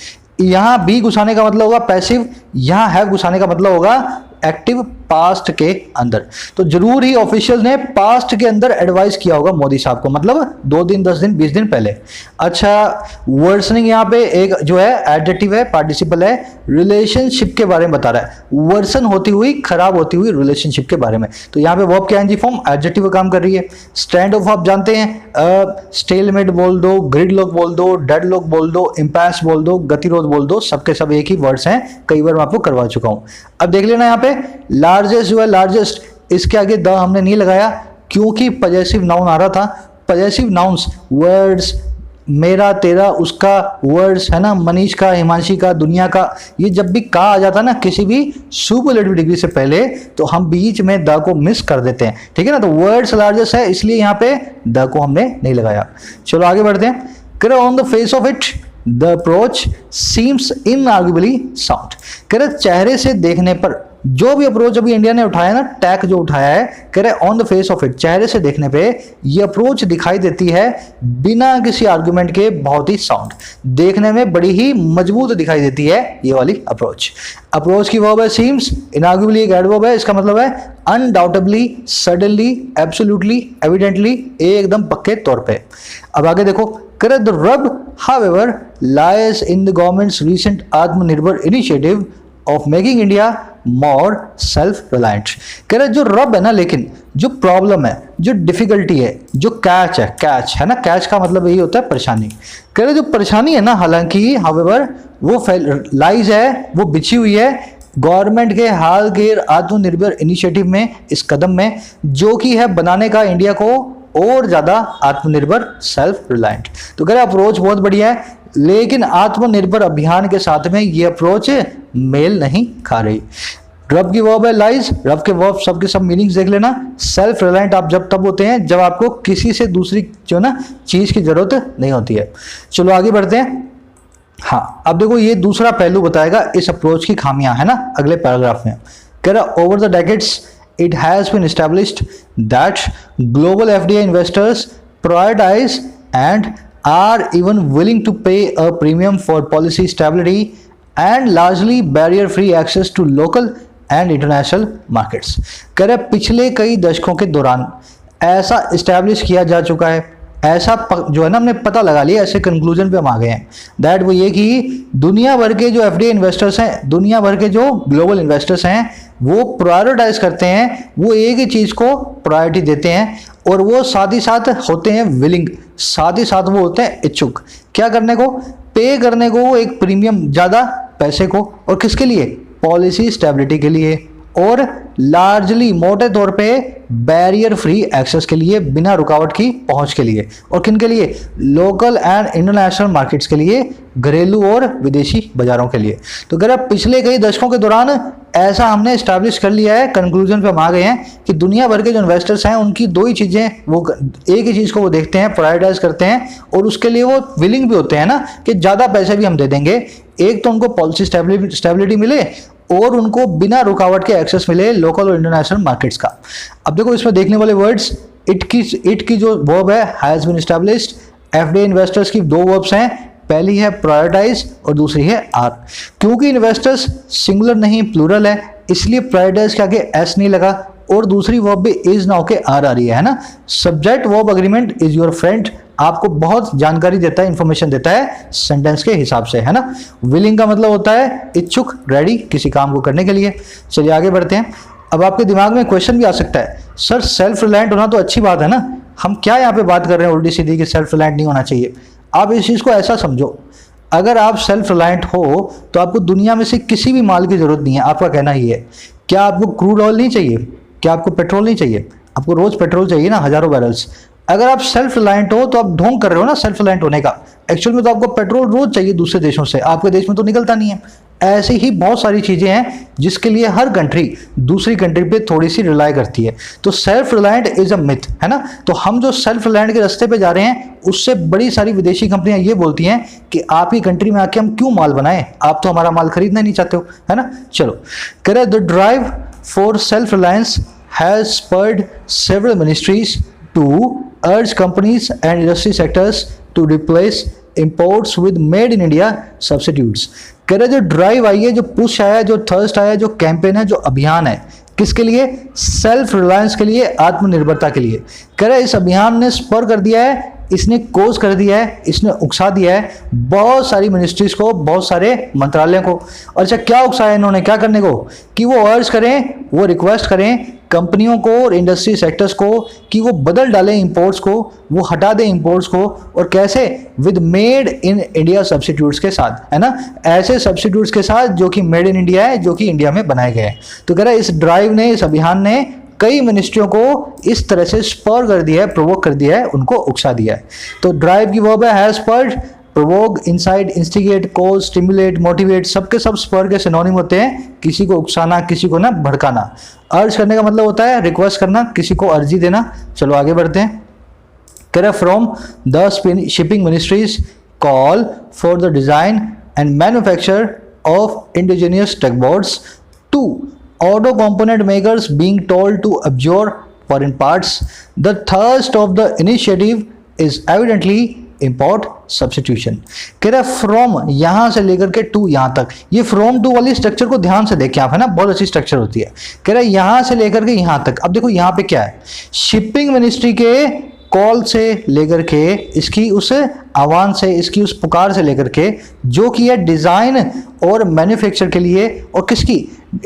यहाँ बी घुसाने का मतलब होगा पैसिव, यहाँ हैव घुसाने का मतलब होगा एक्टिव पास्ट के अंदर। तो जरूर ही ऑफिशियल ने पास्ट के अंदर एडवाइस किया होगा मोदी साहब को, मतलब 2 दिन 10 दिन 20 दिन पहले। अच्छा वर्सनिंग यहाँ पे एक जो है एडजेक्टिव है, पार्टिसिपल है, रिलेशनशिप के बारे में बता रहा है, वर्सन होती हुई, खराब होती हुई रिलेशनशिप के बारे में। तो यहाँ पे वर्ब के एनजी फॉर्म एडजेक्टिव का काम कर रही है। स्टैंड ऑफ आप जानते हैं, स्टेलमेट बोल दो, ग्रिडलॉक बोल दो, डेडलॉक बोल दो, इम्पैस बोल दो, गतिरोध बोल दो, सबके सब एक ही वर्ड्स हैं, कई बार मैं आपको करवा चुका हूं। अब देख लेना यहाँ पे लार्जेस्ट जो है, लार्जेस्ट इसके आगे द हमने नहीं लगाया क्योंकि पजेसिव नाउन आ रहा था। पजेसिव नाउन्स वर्ड्स, मेरा तेरा उसका, वर्ड्स है ना, मनीष का, हिमांशी का, दुनिया का, ये जब भी का आ जाता है ना किसी भी सुपरलेटिव डिग्री से पहले तो हम बीच में द को मिस कर देते हैं, ठीक है ना। तो वर्ड्स लार्जेस्ट है इसलिए यहाँ पे द को हमने नहीं लगाया। चलो आगे बढ़ते हैं। On the face of it the approach seems inarguably sound. कह रहे चेहरे से देखने पर जो भी अप्रोच अभी इंडिया ने उठाया ना, टैक जो उठाया है, कह रहे on the face of it, चेहरे से देखने पे ये अप्रोच दिखाई देती है बिना किसी आर्गुमेंट के बहुत ही साउंड, देखने में बड़ी ही मजबूत दिखाई देती है ये वाली अप्रोच। अप्रोच की वर्ब है सीम्स, इनआर्गुएबली एक एडवर्ब है, इसका मतलब है अनडाउटेबली, सडनली, एब्सोल्युटली, एविडेंटली, एकदम पक्के तौर पे। अब आगे देखो, कह रहे the rub however lies in the government's recent Atmanirbhar initiative of making India more self reliant. कह रहे जो रब है ना, लेकिन जो प्रॉब्लम है, जो डिफिकल्टी है, जो कैच है, कैच है ना, कैच का मतलब यही होता है परेशानी। कह रहे जो परेशानी है ना, हालांकि हाउएवर वो लाइज है, वो बिछी हुई है गवर्नमेंट के हाल के आत्मनिर्भर इनिशिएटिव में, इस कदम में जो कि है बनाने का इंडिया को और ज्यादा आत्मनिर्भर, सेल्फ रिलायंट। तो कह रहे अप्रोच बहुत बढ़िया है लेकिन आत्मनिर्भर अभियान के साथ में ये अप्रोच मेल नहीं खा रही। रब की वर्ब है लाइज, रब के वर्ब सबके सब मीनिंग्स देख लेना। सेल्फ रिलायंट आप जब तब होते हैं जब आपको किसी से दूसरी जो ना चीज की जरूरत नहीं होती है। चलो आगे बढ़ते हैं। हाँ अब देखो ये दूसरा पहलू बताएगा इस अप्रोच की खामियां, है ना, अगले पैराग्राफ में। कह रहा over the decades it has been established that global FDI investors prioritize and are even willing to pay a premium for policy stability and largely barrier free access to local and international markets। कह रहे पिछले कई दशकों के दौरान ऐसा establish किया जा चुका है, ऐसा जो है ना हमने पता लगा लिया, ऐसे कंक्लूजन पे हम आ गए हैं दैट वो ये कि दुनिया भर के जो एफडीआई इन्वेस्टर्स हैं, दुनिया भर के जो ग्लोबल इन्वेस्टर्स हैं, वो प्रायोरिटाइज करते हैं, वो एक ही चीज़ को प्रायोरिटी देते हैं और वो साथ ही साथ होते हैं विलिंग, साथ ही साथ वो होते हैं इच्छुक क्या करने को, पे करने को एक प्रीमियम ज़्यादा पैसे को, और किसके लिए, पॉलिसी स्टेबिलिटी के लिए, और लार्जली मोटे तौर पे बैरियर फ्री एक्सेस के लिए, बिना रुकावट की पहुंच के लिए, और किन के लिए, लोकल एंड इंटरनेशनल मार्केट्स के लिए, घरेलू और विदेशी बाजारों के लिए। तो अगर पिछले कई दशकों के दौरान ऐसा हमने स्टैब्लिश कर लिया है, कंक्लूजन पे हम आ गए हैं कि दुनिया भर के जो इन्वेस्टर्स हैं उनकी दो ही चीज़ें, वो एक ही चीज़ को वो देखते हैं, प्रायोरिटाइज करते हैं, और उसके लिए वो विलिंग भी होते हैं ना कि ज़्यादा पैसे भी हम दे देंगे, एक तो उनको पॉलिसी स्टेबिलिटी मिले और उनको बिना रुकावट के एक्सेस मिले लोकल और इंटरनेशनल मार्केट्स का। अब देखो इसमें देखने वाले वर्ड्स, इट की जो वर्ब है has been established, FDI investors की दो वर्ब्स हैं, पहली है प्रायोरिटाइज और दूसरी है आर। क्योंकि इन्वेस्टर्स सिंगुलर नहीं प्लूरल है, इसलिए प्रायोरिटाइज के आगे एस नहीं लगा, और दूसरी वर्ब भी इज नाउ के आर आ रही है ना। Subject verb agreement is your friend, आपको बहुत जानकारी देता है, इंफॉर्मेशन देता है सेंटेंस के हिसाब से, है ना। विलिंग का मतलब होता है इच्छुक, रेडी किसी काम को करने के लिए। चलिए आगे बढ़ते हैं। अब आपके दिमाग में क्वेश्चन भी आ सकता है, सर सेल्फ रिलायंट होना तो अच्छी बात है ना, हम क्या यहाँ पे बात कर रहे हैं उल्टी सीधी कि सेल्फ रिलायंट नहीं होना चाहिए। आप इस चीज़ को ऐसा समझो, अगर आप सेल्फ रिलायंट हो तो आपको दुनिया में से किसी भी माल की जरूरत नहीं है। आपका कहना ही है, क्या आपको क्रूड ऑयल नहीं चाहिए, क्या आपको पेट्रोल नहीं चाहिए, आपको रोज पेट्रोल चाहिए ना, हजारों बैरल्स। अगर आप सेल्फ रिलायंट हो तो आप ढोंग कर रहे हो ना सेल्फ रिलायंट होने का, एक्चुअल में तो आपको पेट्रोल रोज चाहिए दूसरे देशों से, आपके देश में तो निकलता नहीं है। ऐसी ही बहुत सारी चीजें हैं जिसके लिए हर कंट्री दूसरी कंट्री पे थोड़ी सी रिलाई करती है। तो self reliant is a myth, है ना। तो हम जो सेल्फ रिलायंट के रास्ते पे जा रहे हैं, उससे बड़ी सारी विदेशी कंपनियां ये बोलती हैं कि आपकी कंट्री में आके हम क्यों माल बनाएं, आप तो हमारा माल खरीदना नहीं चाहते हो, है ना। चलो कह रहे the drive for self reliance has spurred several ministries to urge companies and industry sectors to replace imports with made in India substitutes। कह रहे जो ड्राइव आई है, जो पुश आया, जो थर्स्ट आया, जो कैंपेन है, जो अभियान है, किसके लिए, सेल्फ रिलायंस के लिए, आत्मनिर्भरता के लिए। कह रहे इस अभियान ने स्पर कर दिया है, इसने कोज कर दिया है, इसने उकसा दिया है बहुत सारी मिनिस्ट्रीज को, बहुत सारे मंत्रालयों को। और अच्छा क्या उकसाया इन्होंने, क्या करने को, कि वो अर्ज करें, वो रिक्वेस्ट करें कंपनियों को और इंडस्ट्री सेक्टर्स को कि वो बदल डालें इंपोर्ट्स को, वो हटा दें इंपोर्ट्स को, और कैसे, with made in India substitutes के साथ, है ना, ऐसे सब्सिट्यूट्स के साथ जो कि मेड इन इंडिया है, जो कि इंडिया में बनाए गए हैं। तो कह रहा है इस ड्राइव ने, इस अभियान ने कई मिनिस्ट्रियों को इस तरह से स्पर कर दिया है, प्रोवोक कर दिया है, उनको उकसा दिया है। तो ड्राइव की वर्ब है has spurred, provoke, incite, instigate, cause, stimulate, motivate, सबके सब स्पर के सिनोनिम होते हैं, किसी को उकसाना, किसी को ना भड़काना। अर्ज करने का मतलब होता है रिक्वेस्ट करना, किसी को अर्जी देना। चलो आगे बढ़ते हैं। कह रहा from the shipping ministry's call for the design and manufacture of indigenous tugboats to auto component makers being told to absorb foreign parts. The thrust of the initiative is evidently import substitution। कह रहा from यहां से लेकर के to यहां तक, ये from to वाली स्ट्रक्चर को ध्यान से देखें आप, है ना, बहुत अच्छी स्ट्रक्चर होती है। कह रहा यहां से लेकर के यहां तक। अब देखो यहां पे क्या है, शिपिंग मिनिस्ट्री के कॉल से लेकर के, इसकी उस आह्वान से, इसकी उस पुकार से लेकर के, जो कि है डिजाइन और मैन्युफैक्चर के लिए, और किसकी,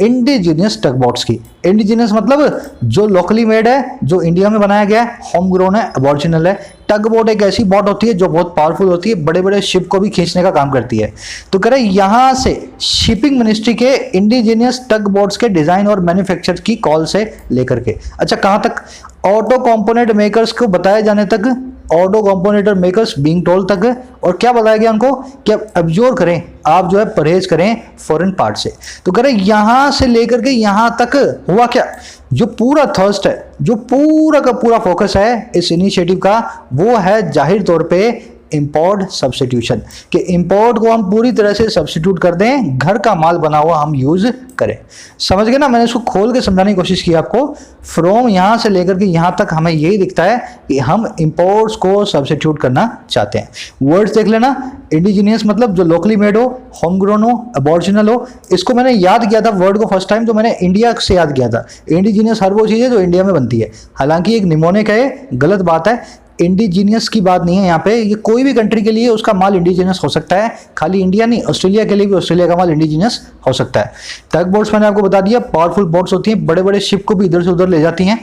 इंडिजिनियस टगबोट्स की। इंडिजिनियस मतलब जो लोकली मेड है, जो इंडिया में बनाया गया है, होम ग्रोन है, अबॉर्जिनल है। टगबोट एक ऐसी बोट होती है जो बहुत पावरफुल होती है, बड़े बड़े शिप को भी खींचने का काम करती है। तो कह रहे यहां से शिपिंग मिनिस्ट्री के इंडिजिनियस टगबोट्स के डिजाइन और मैन्युफैक्चर की कॉल से लेकर के, अच्छा कहां तक, ऑटो कंपोनेंट मेकर्स को बताए जाने तक, auto component makers being told तक, और क्या बताया गया उनको कि आप एब्जॉर्ब करें, आप जो है परहेज करें फॉरेन पार्ट से। तो कह रहे यहां से लेकर के यहां तक हुआ क्या, जो पूरा थर्स्ट है, जो पूरा का पूरा फोकस है इस इनिशिएटिव का, वो है जाहिर तौर पे इंपोर्ट सब्स्टिट्यूशन, कि इंपोर्ट को हम पूरी तरह से सब्स्टिट्यूट कर दें, घर का माल बना हुआ हम यूज करें। समझ गए ना, मैंने इसको खोल के समझाने की कोशिश की आपको। फ्रॉम यहां से लेकर के यहां तक हमें यही दिखता है कि हम इंपोर्ट्स को सब्स्टिट्यूट करना चाहते हैं। वर्ड्स देख लेना, इंडिजीनियस मतलब जो लोकली मेड हो, होम ग्रोन हो, अबॉर्जिनल हो। इसको मैंने याद किया था वर्ड को फर्स्ट टाइम तो मैंने इंडिया से याद किया था। इंडिजीनियस हर वो चीज़ है जो इंडिया में बनती है, हालांकि एक निमोनिक है, गलत बात है। इंडिजीनियस की बात नहीं है यहाँ पे, ये कोई भी कंट्री के लिए उसका माल इंडिजीनियस हो सकता है, खाली इंडिया नहीं, ऑस्ट्रेलिया के लिए भी ऑस्ट्रेलिया का माल इंडिजीनियस हो सकता है। टग बोट्स मैंने आपको बता दिया, पावरफुल बोट्स होती हैं, बड़े बड़े शिप को भी इधर से उधर ले जाती हैं।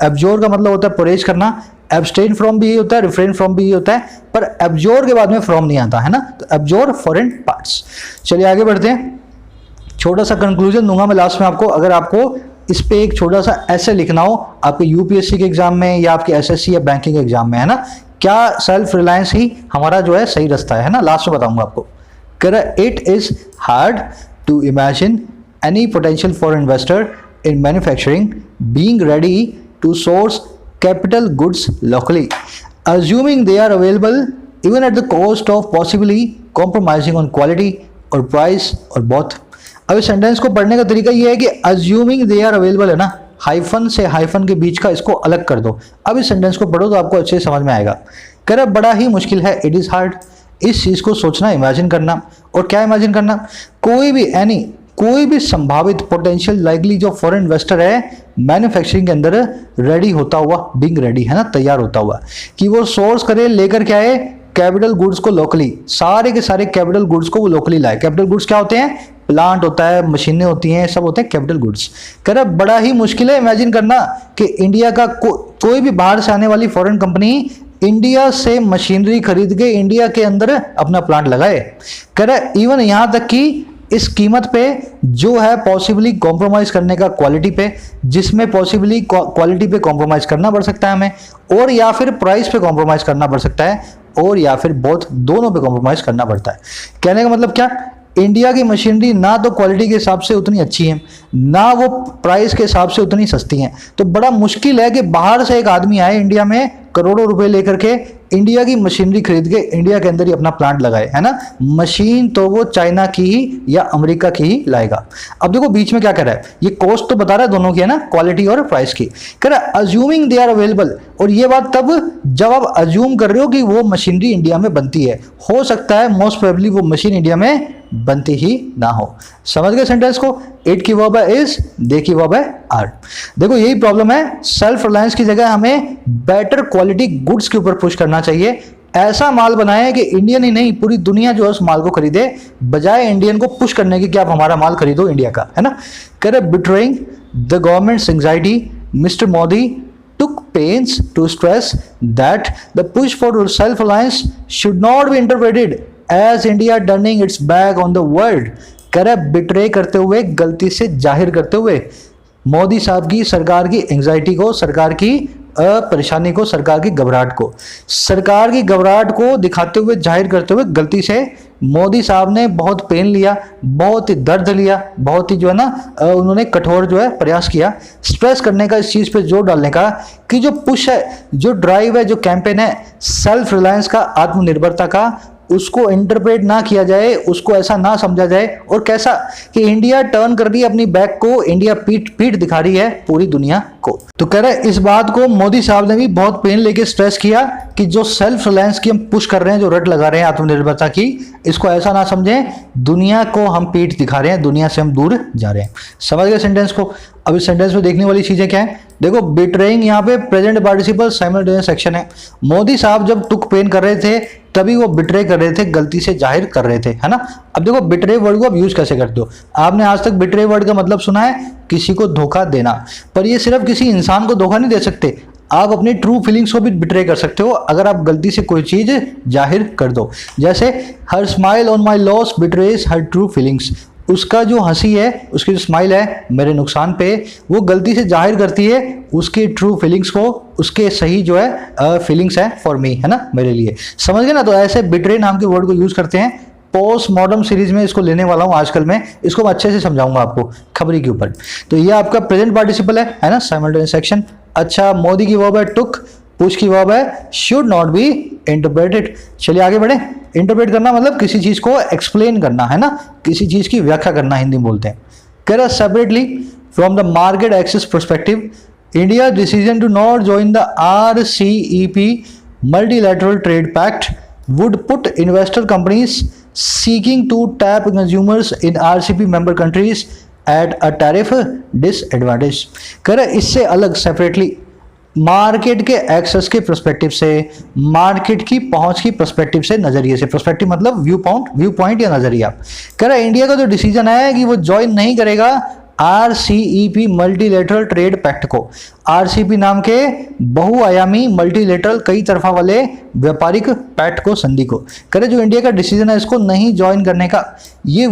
एब्जोर का मतलब होता है परहेज करना, एब्सटेन फ्रॉम भी यही होता है, रिफ्रेन फ्रॉम भी यही होता है, पर एब्जोर के बाद में फ्रॉम नहीं आता है ना, तो एब्जोर फॉरेन पार्ट्स। चलिए आगे बढ़ते हैं, छोटा सा कंक्लूजन दूंगा मैं लास्ट में आपको। अगर आपको इस पे एक छोटा सा ऐसे लिखना हो आपके यूपीएससी के एग्जाम में या आपके एसएससी या बैंकिंग के एग्जाम में, है ना, क्या सेल्फ रिलायंस ही हमारा जो है सही रास्ता है ना, लास्ट में बताऊंगा आपको। It is hard to imagine any potential for investor in manufacturing being ready to source capital goods locally assuming they are available even at the cost of possibly compromising on quality or price or both। अब इस sentence को पढ़ने का तरीका ये है कि assuming they are available है ना, हाइफन से हाइफन के बीच का इसको अलग कर दो। अब इस सेंटेंस को पढ़ो तो आपको अच्छे से समझ में आएगा। कह रहा बड़ा ही मुश्किल है, इट इज़ हार्ड, इस चीज़ को सोचना, इमेजिन करना। और क्या इमेजिन करना, कोई भी संभावित पोटेंशियल लाइकली जो फॉरेन इन्वेस्टर है मैन्युफैक्चरिंग के अंदर रेडी होता हुआ, बिंग रेडी है ना, तैयार होता हुआ, कि वो सोर्स करे, लेकर के आए कैपिटल गुड्स को लोकली, सारे के सारे कैपिटल गुड्स को वो लोकली लाए। कैपिटल गुड्स क्या होते हैं, प्लांट होता है, मशीनें होती हैं, सब होते हैं कैपिटल गुड्स। कह रहा बड़ा ही मुश्किल है इमेजिन करना कि इंडिया का कोई भी बाहर से आने वाली फॉरेन कंपनी इंडिया से मशीनरी खरीद के इंडिया के अंदर अपना प्लांट लगाए। कह रहा इवन यहां तक कि इस कीमत पे जो है पॉसिबली कॉम्प्रोमाइज करने का क्वालिटी पे, जिसमें पॉसिबली क्वालिटी पे कॉम्प्रोमाइज करना पड़ सकता है हमें, और या फिर प्राइस पे कॉम्प्रोमाइज करना पड़ सकता है, और या फिर बोथ, दोनों पे कॉम्प्रोमाइज करना पड़ता है। कहने का मतलब क्या, इंडिया की मशीनरी ना तो क्वालिटी के हिसाब से उतनी अच्छी है, ना वो प्राइस के हिसाब से उतनी सस्ती हैं। तो बड़ा मुश्किल है कि बाहर से एक आदमी आए इंडिया में करोड़ों रुपए लेकर के इंडिया की मशीनरी खरीद के इंडिया के अंदर ही अपना प्लांट लगाए, है ना। मशीन तो वो चाइना की ही या अमेरिका की ही लाएगा। अब देखो बीच में क्या कर रहा है, ये कॉस्ट तो बता रहा है दोनों की, है ना, क्वालिटी और प्राइस की। कह रहा है अज्यूमिंग दे आर अवेलेबल, और ये बात तब जब आप अज्यूम कर रहे हो कि वो मशीनरी इंडिया में बनती है। हो सकता है मोस्ट प्रोबेबली वो मशीन इंडिया में बनती ही ना हो। समझ गए सेंटेंस को, इट की वर्ब है इज, दे की वर्ब है आर। देखो यही प्रॉब्लम है, सेल्फ रिलायंस की जगह हमें बेटर क्वालिटी गुड्स के ऊपर पुश करना चाहिए। ऐसा माल बनाए कि इंडियन ही नहीं पूरी दुनिया जो है उस माल को खरीदे, बजाय इंडियन को पुश करने की कि आप हमारा माल खरीदो इंडिया का, है ना। कह रहे betraying the governments anxiety, mister Modi took pains to stress that the push for self-reliance should not be interpreted as India turning its back on the world। कह रहा है बिट्रे करते हुए, गलती से जाहिर करते हुए मोदी साहब की सरकार की एंग्जाइटी को, सरकार की परेशानी को, सरकार की घबराहट को, सरकार की घबराहट को दिखाते हुए, जाहिर करते हुए गलती से मोदी साहब ने बहुत पेन लिया, बहुत ही दर्द लिया, बहुत ही जो है ना उन्होंने कठोर जो है प्रयास किया स्ट्रेस करने का, इस चीज़ पे जोर डालने का कि जो पुश है, जो ड्राइव है, जो कैंपेन है सेल्फ रिलायंस का, आत्मनिर्भरता का, उसको इंटरप्रेट ना किया जाए, उसको ऐसा ना समझा जाए। और कैसा कि इंडिया टर्न कर रही है अपनी बैक को, इंडिया पीठ दिखा रही है पूरी दुनिया को। तो कह रहे हैं इस बात को मोदी साहब ने भी बहुत पेन लेके स्ट्रेस किया कि जो सेल्फ रिलायंस की हम पुश कर रहे हैं, जो रट लगा रहे हैं आत्मनिर्भरता की, इसको ऐसा ना समझें दुनिया को हम पीठ दिखा रहे हैं, दुनिया से हम दूर जा रहे हैं। समझ गए सेंटेंस को। अब इस सेंटेंस में देखने वाली चीजें क्या है, देखो बिट्रेइंग यहाँ पे प्रेजेंट पार्टिसिपल साइमल्टेनियस एक्शन है। मोदी साहब जब टुक पेन कर रहे थे तभी वो बिट्रे कर रहे थे, गलती से जाहिर कर रहे थे, है ना। अब देखो बिट्रे वर्ड को आप यूज कैसे करते हो, आपने आज तक बिट्रे वर्ड का मतलब सुना है किसी को धोखा देना, पर ये सिर्फ किसी इंसान को धोखा नहीं दे सकते, आप अपनी ट्रू फीलिंग्स को भी बिट्रे कर सकते हो अगर आप गलती से कोई चीज जाहिर कर दो। जैसे her smile on my loss betrays her true feelings, उसका जो हंसी है, उसकी जो स्माइल है मेरे नुकसान पे, वो गलती से जाहिर करती है उसकी ट्रू फीलिंग्स को, उसके सही जो है फीलिंग्स है फॉर मी, है ना, मेरे लिए। समझ गए ना। तो ऐसे बिट्रे नाम के वर्ड को यूज करते हैं। पोस्ट मॉडर्न सीरीज में इसको लेने वाला हूं आजकल मैं, इसको मैं अच्छे से समझाऊंगा आपको खबरी के ऊपर। तो ये आपका प्रेजेंट पार्टिसिपल है ना, साइमल्टेनियस एक्शन। अच्छा मोदी की वर्ब है टुक, पुश की वर्ब है शुड नॉट बी इंटरप्रेटेड। चलिए आगे बढ़े। इंटरप्रेट करना मतलब किसी चीज को एक्सप्लेन करना है ना, किसी चीज की व्याख्या करना हिंदी में बोलते हैं। कह रहा separately from the market access perspective India decision to not join the RCEP multilateral trade pact would put investor companies seeking to tap consumers in RCEP member countries at a tariff disadvantage। कह रहा इससे अलग separately market के access के perspective से, market की पहुंच की पर्सपेक्टिव से, नजरिए से, पर्सपेक्टिव मतलब व्यू पॉइंट या नजरिया। कह रहा इंडिया का जो डिसीजन है कि वो ज्वाइन नहीं करेगा RCEP मल्टीलेटरल ट्रेड पैक्ट को, RCEP नाम के बहुआयामी मल्टीलेटरल कई तरफा वाले व्यापारिक पैक्ट को, संधि को। करे जो इंडिया का डिसीजन है इसको नहीं ज्वाइन करने का, ये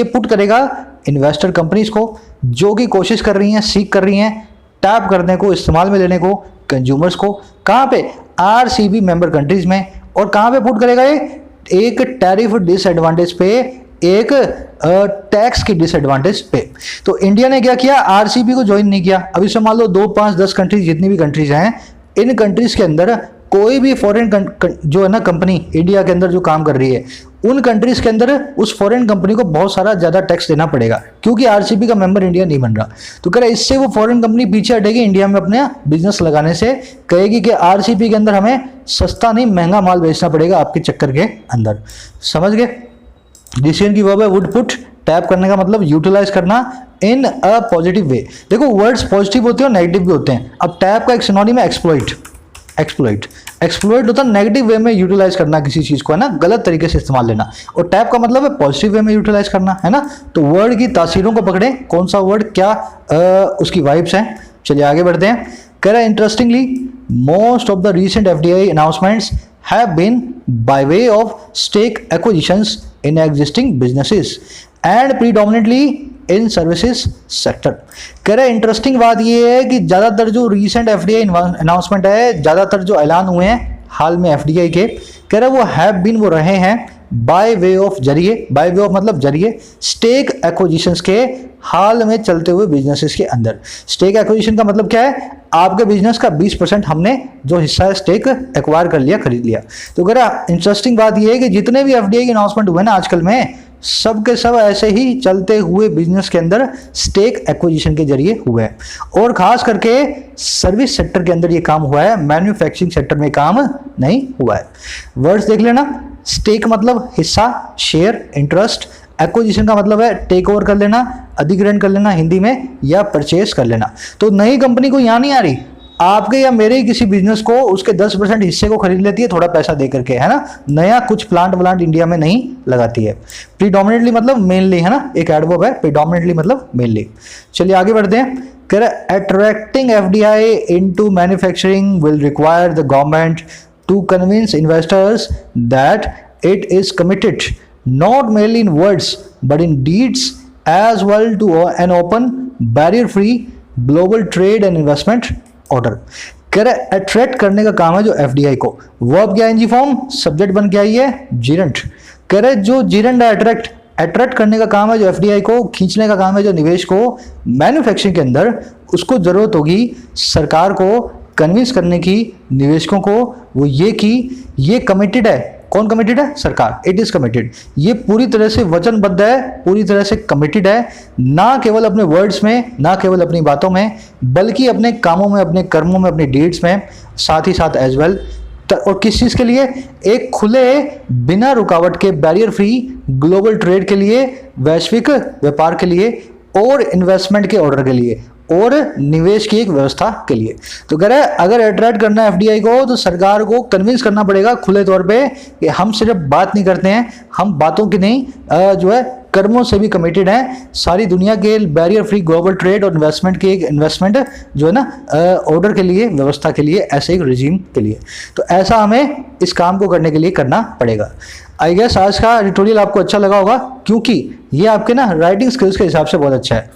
पुट करेगा इन्वेस्टर कंपनीज को जो कि कोशिश कर रही हैं, सीख कर रही हैं टैप करने को, इस्तेमाल में लेने को कंज्यूमर्स को। कहाँ पे? RCEP मेंबर कंट्रीज में। और कहाँ पे पुट करेगा ये? एक टैरिफ डिसएडवांटेज पे, एक टैक्स की डिसएडवांटेज पे। तो इंडिया ने क्या किया? RCEP को ज्वाइन नहीं किया। अब इसमें मान लो 2, 5, 10 कंट्रीज, जितनी भी कंट्रीज हैं, इन कंट्रीज के अंदर कोई भी फॉरेन जो है ना कंपनी इंडिया के अंदर जो काम कर रही है, उन कंट्रीज के अंदर उस फॉरेन कंपनी को बहुत सारा ज्यादा टैक्स देना पड़ेगा क्योंकि RCEP का मेंबर इंडिया नहीं बन रहा। तो कह रहा इससे वो फॉरेन कंपनी पीछे हटेगी इंडिया में अपने बिजनेस लगाने से, कहेगी कि RCEP के अंदर हमें सस्ता नहीं महंगा माल बेचना पड़ेगा आपके चक्कर के अंदर। समझ गए? डिसीजन की वर्ब है वुड पुट, टैप करने का मतलब यूटिलाइज करना इन अ पॉजिटिव वे। देखो वर्ड्स पॉजिटिव होते हैं और नेगेटिव भी होते हैं। अब टैप का एक सिनोनिम है एक्सप्लॉइट होता है नेगेटिव वे में यूटिलाइज करना किसी चीज को, है ना, गलत तरीके से इस्तेमाल लेना। और टैप का मतलब है पॉजिटिव वे में यूटिलाइज करना, है ना। तो वर्ड की तासीरों को पकड़े, कौन सा वर्ड क्या उसकी वाइब्स हैं। चलिए आगे बढ़ते हैं। कह रहा है interestingly most of the recent FDI announcements have been by way of stake acquisitions in existing businesses and predominantly in services sector। कह रहे इंटरेस्टिंग बात ये है कि ज़्यादातर जो रीसेंट FDI अनाउंसमेंट है, ज़्यादातर जो ऐलान हुए हैं हाल में FDI के, कह रहे वो हैव बीन, वो रहे हैं बाय वे ऑफ, जरिए, बाय वे ऑफ मतलब जरिए, स्टेक एक्विजिशंस के हाल में चलते हुए बिजनेसेस के अंदर। स्टेक एक्विजिशन का मतलब क्या है? आपके बिजनेस का 20% हमने जो हिस्सा है स्टेक एक्वायर कर लिया, खरीद लिया। तो कह रहा इंटरेस्टिंग बात यह है कि जितने भी FDI के अनाउंसमेंट हुए ना आजकल में, सब के सब ऐसे ही चलते हुए बिजनेस के अंदर स्टेक एक्विजिशन के जरिए हुए हैं। और खास करके सर्विस सेक्टर के अंदर ये काम हुआ है, मैन्युफैक्चरिंग सेक्टर में काम नहीं हुआ है। वर्ड्स देख लेना। स्टेक मतलब हिस्सा, शेयर, इंटरेस्ट। एक्विजिशन का मतलब है टेक ओवर कर लेना, अधिग्रहण कर लेना हिंदी में, या परचेस कर लेना। तो नई कंपनी को यहाँ नहीं आ रही, आपके या मेरे ही किसी बिजनेस को उसके 10% हिस्से को खरीद लेती है थोड़ा पैसा दे करके, है ना। नया कुछ प्लांट इंडिया में नहीं लगाती है। प्रीडोमिनेटली मतलब मेनली, है ना, एक एडवर्ब है, प्रीडोमिनेटली मतलब मेनली। चलिए आगे बढ़ते हैं। कह रहा attracting FDI into manufacturing will require the government to convince investors that it is committed not merely in words but in deeds as well to an open barrier free global trade and investment order। कह रहे attract करने का काम है जो FDI को। Verb क्या ING form, subject बन के आई है जिरंट। कह रहे जो जिरंट है अट्रैक्ट करने का काम है जो FDI को, खींचने का काम है जो निवेश को मैन्युफैक्चरिंग के अंदर। उसको जरूरत होगी सरकार को कन्विंस करने की निवेशकों को, वो ये कि ये कमिटेड है। कौन कमिटेड है? सरकार। इट इज कमिटेड, ये पूरी तरह से वचनबद्ध है, पूरी तरह से कमिटेड है, ना केवल अपने वर्ड्स में, ना केवल अपनी बातों में, बल्कि अपने कामों में, अपने कर्मों में, अपनी डीड्स में, साथ ही साथ एज वेल। और किस चीज के लिए? एक खुले बिना रुकावट के बैरियर फ्री ग्लोबल ट्रेड के लिए, वैश्विक व्यापार के लिए, और इन्वेस्टमेंट के ऑर्डर के लिए, और निवेश की एक व्यवस्था के लिए। तो कह रहा है अगर अट्रैक्ट करना है FDI को तो सरकार को कन्विंस करना पड़ेगा खुले तौर पे कि हम सिर्फ बात नहीं करते हैं, हम बातों की नहीं जो है कर्मों से भी कमिटेड हैं। सारी दुनिया के बैरियर फ्री ग्लोबल ट्रेड और इन्वेस्टमेंट के एक इन्वेस्टमेंट जो है ना ऑर्डर के लिए, व्यवस्था के लिए, ऐसे एक रिजीम के लिए। तो ऐसा हमें इस काम को करने के लिए करना पड़ेगा। आई गेस आज का एडिटोरियल आपको अच्छा लगा होगा क्योंकि ये आपके ना राइटिंग स्किल्स के हिसाब से बहुत अच्छा है।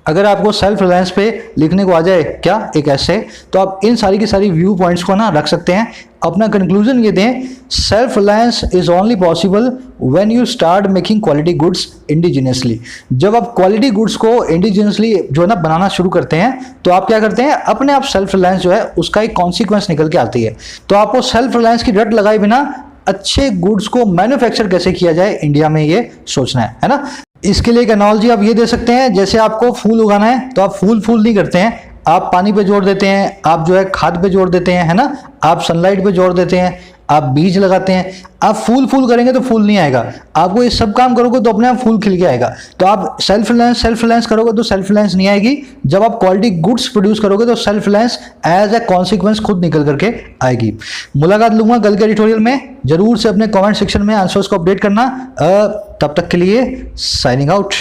अगर आपको सेल्फ रिलायंस पे लिखने को आ जाए क्या एक ऐसे, तो आप इन सारी की सारी व्यू पॉइंट्स को ना रख सकते हैं। अपना कंक्लूजन ये दें, self reliance is only possible when you start making quality goods indigenously. जब आप क्वालिटी गुड्स को इंडिजिनियसली जो है ना बनाना शुरू करते हैं, तो आप क्या करते हैं, अपने आप सेल्फ रिलायंस जो है उसका एक कॉन्सिक्वेंस निकल के आती है। तो आपको सेल्फ रिलायंस की रट लगाए बिना अच्छे गुड्स को मैन्युफैक्चर कैसे किया जाए इंडिया में, ये सोचना है ना। इसके लिए एक एनालॉजी आप ये दे सकते हैं, जैसे आपको फूल उगाना है तो आप फूल नहीं करते हैं, आप पानी पे जोर देते हैं, आप जो है खाद पे जोर देते हैं, है ना, आप सनलाइट पे जोर देते हैं, आप बीज लगाते हैं। आप फूल करेंगे तो फूल नहीं आएगा, आपको ये सब काम करोगे तो अपने आप फूल खिल के आएगा। तो आप सेल्फ रिलायंस करोगे तो सेल्फ रिलायंस नहीं आएगी। जब आप क्वालिटी गुड्स प्रोड्यूस करोगे तो self reliance as a consequence खुद निकल करके आएगी। मुलाकात लूंगा कल के एडिटोरियल में, जरूर से अपने कॉमेंट सेक्शन में आंसर्स को अपडेट करना। तब तक के लिए साइनिंग आउट।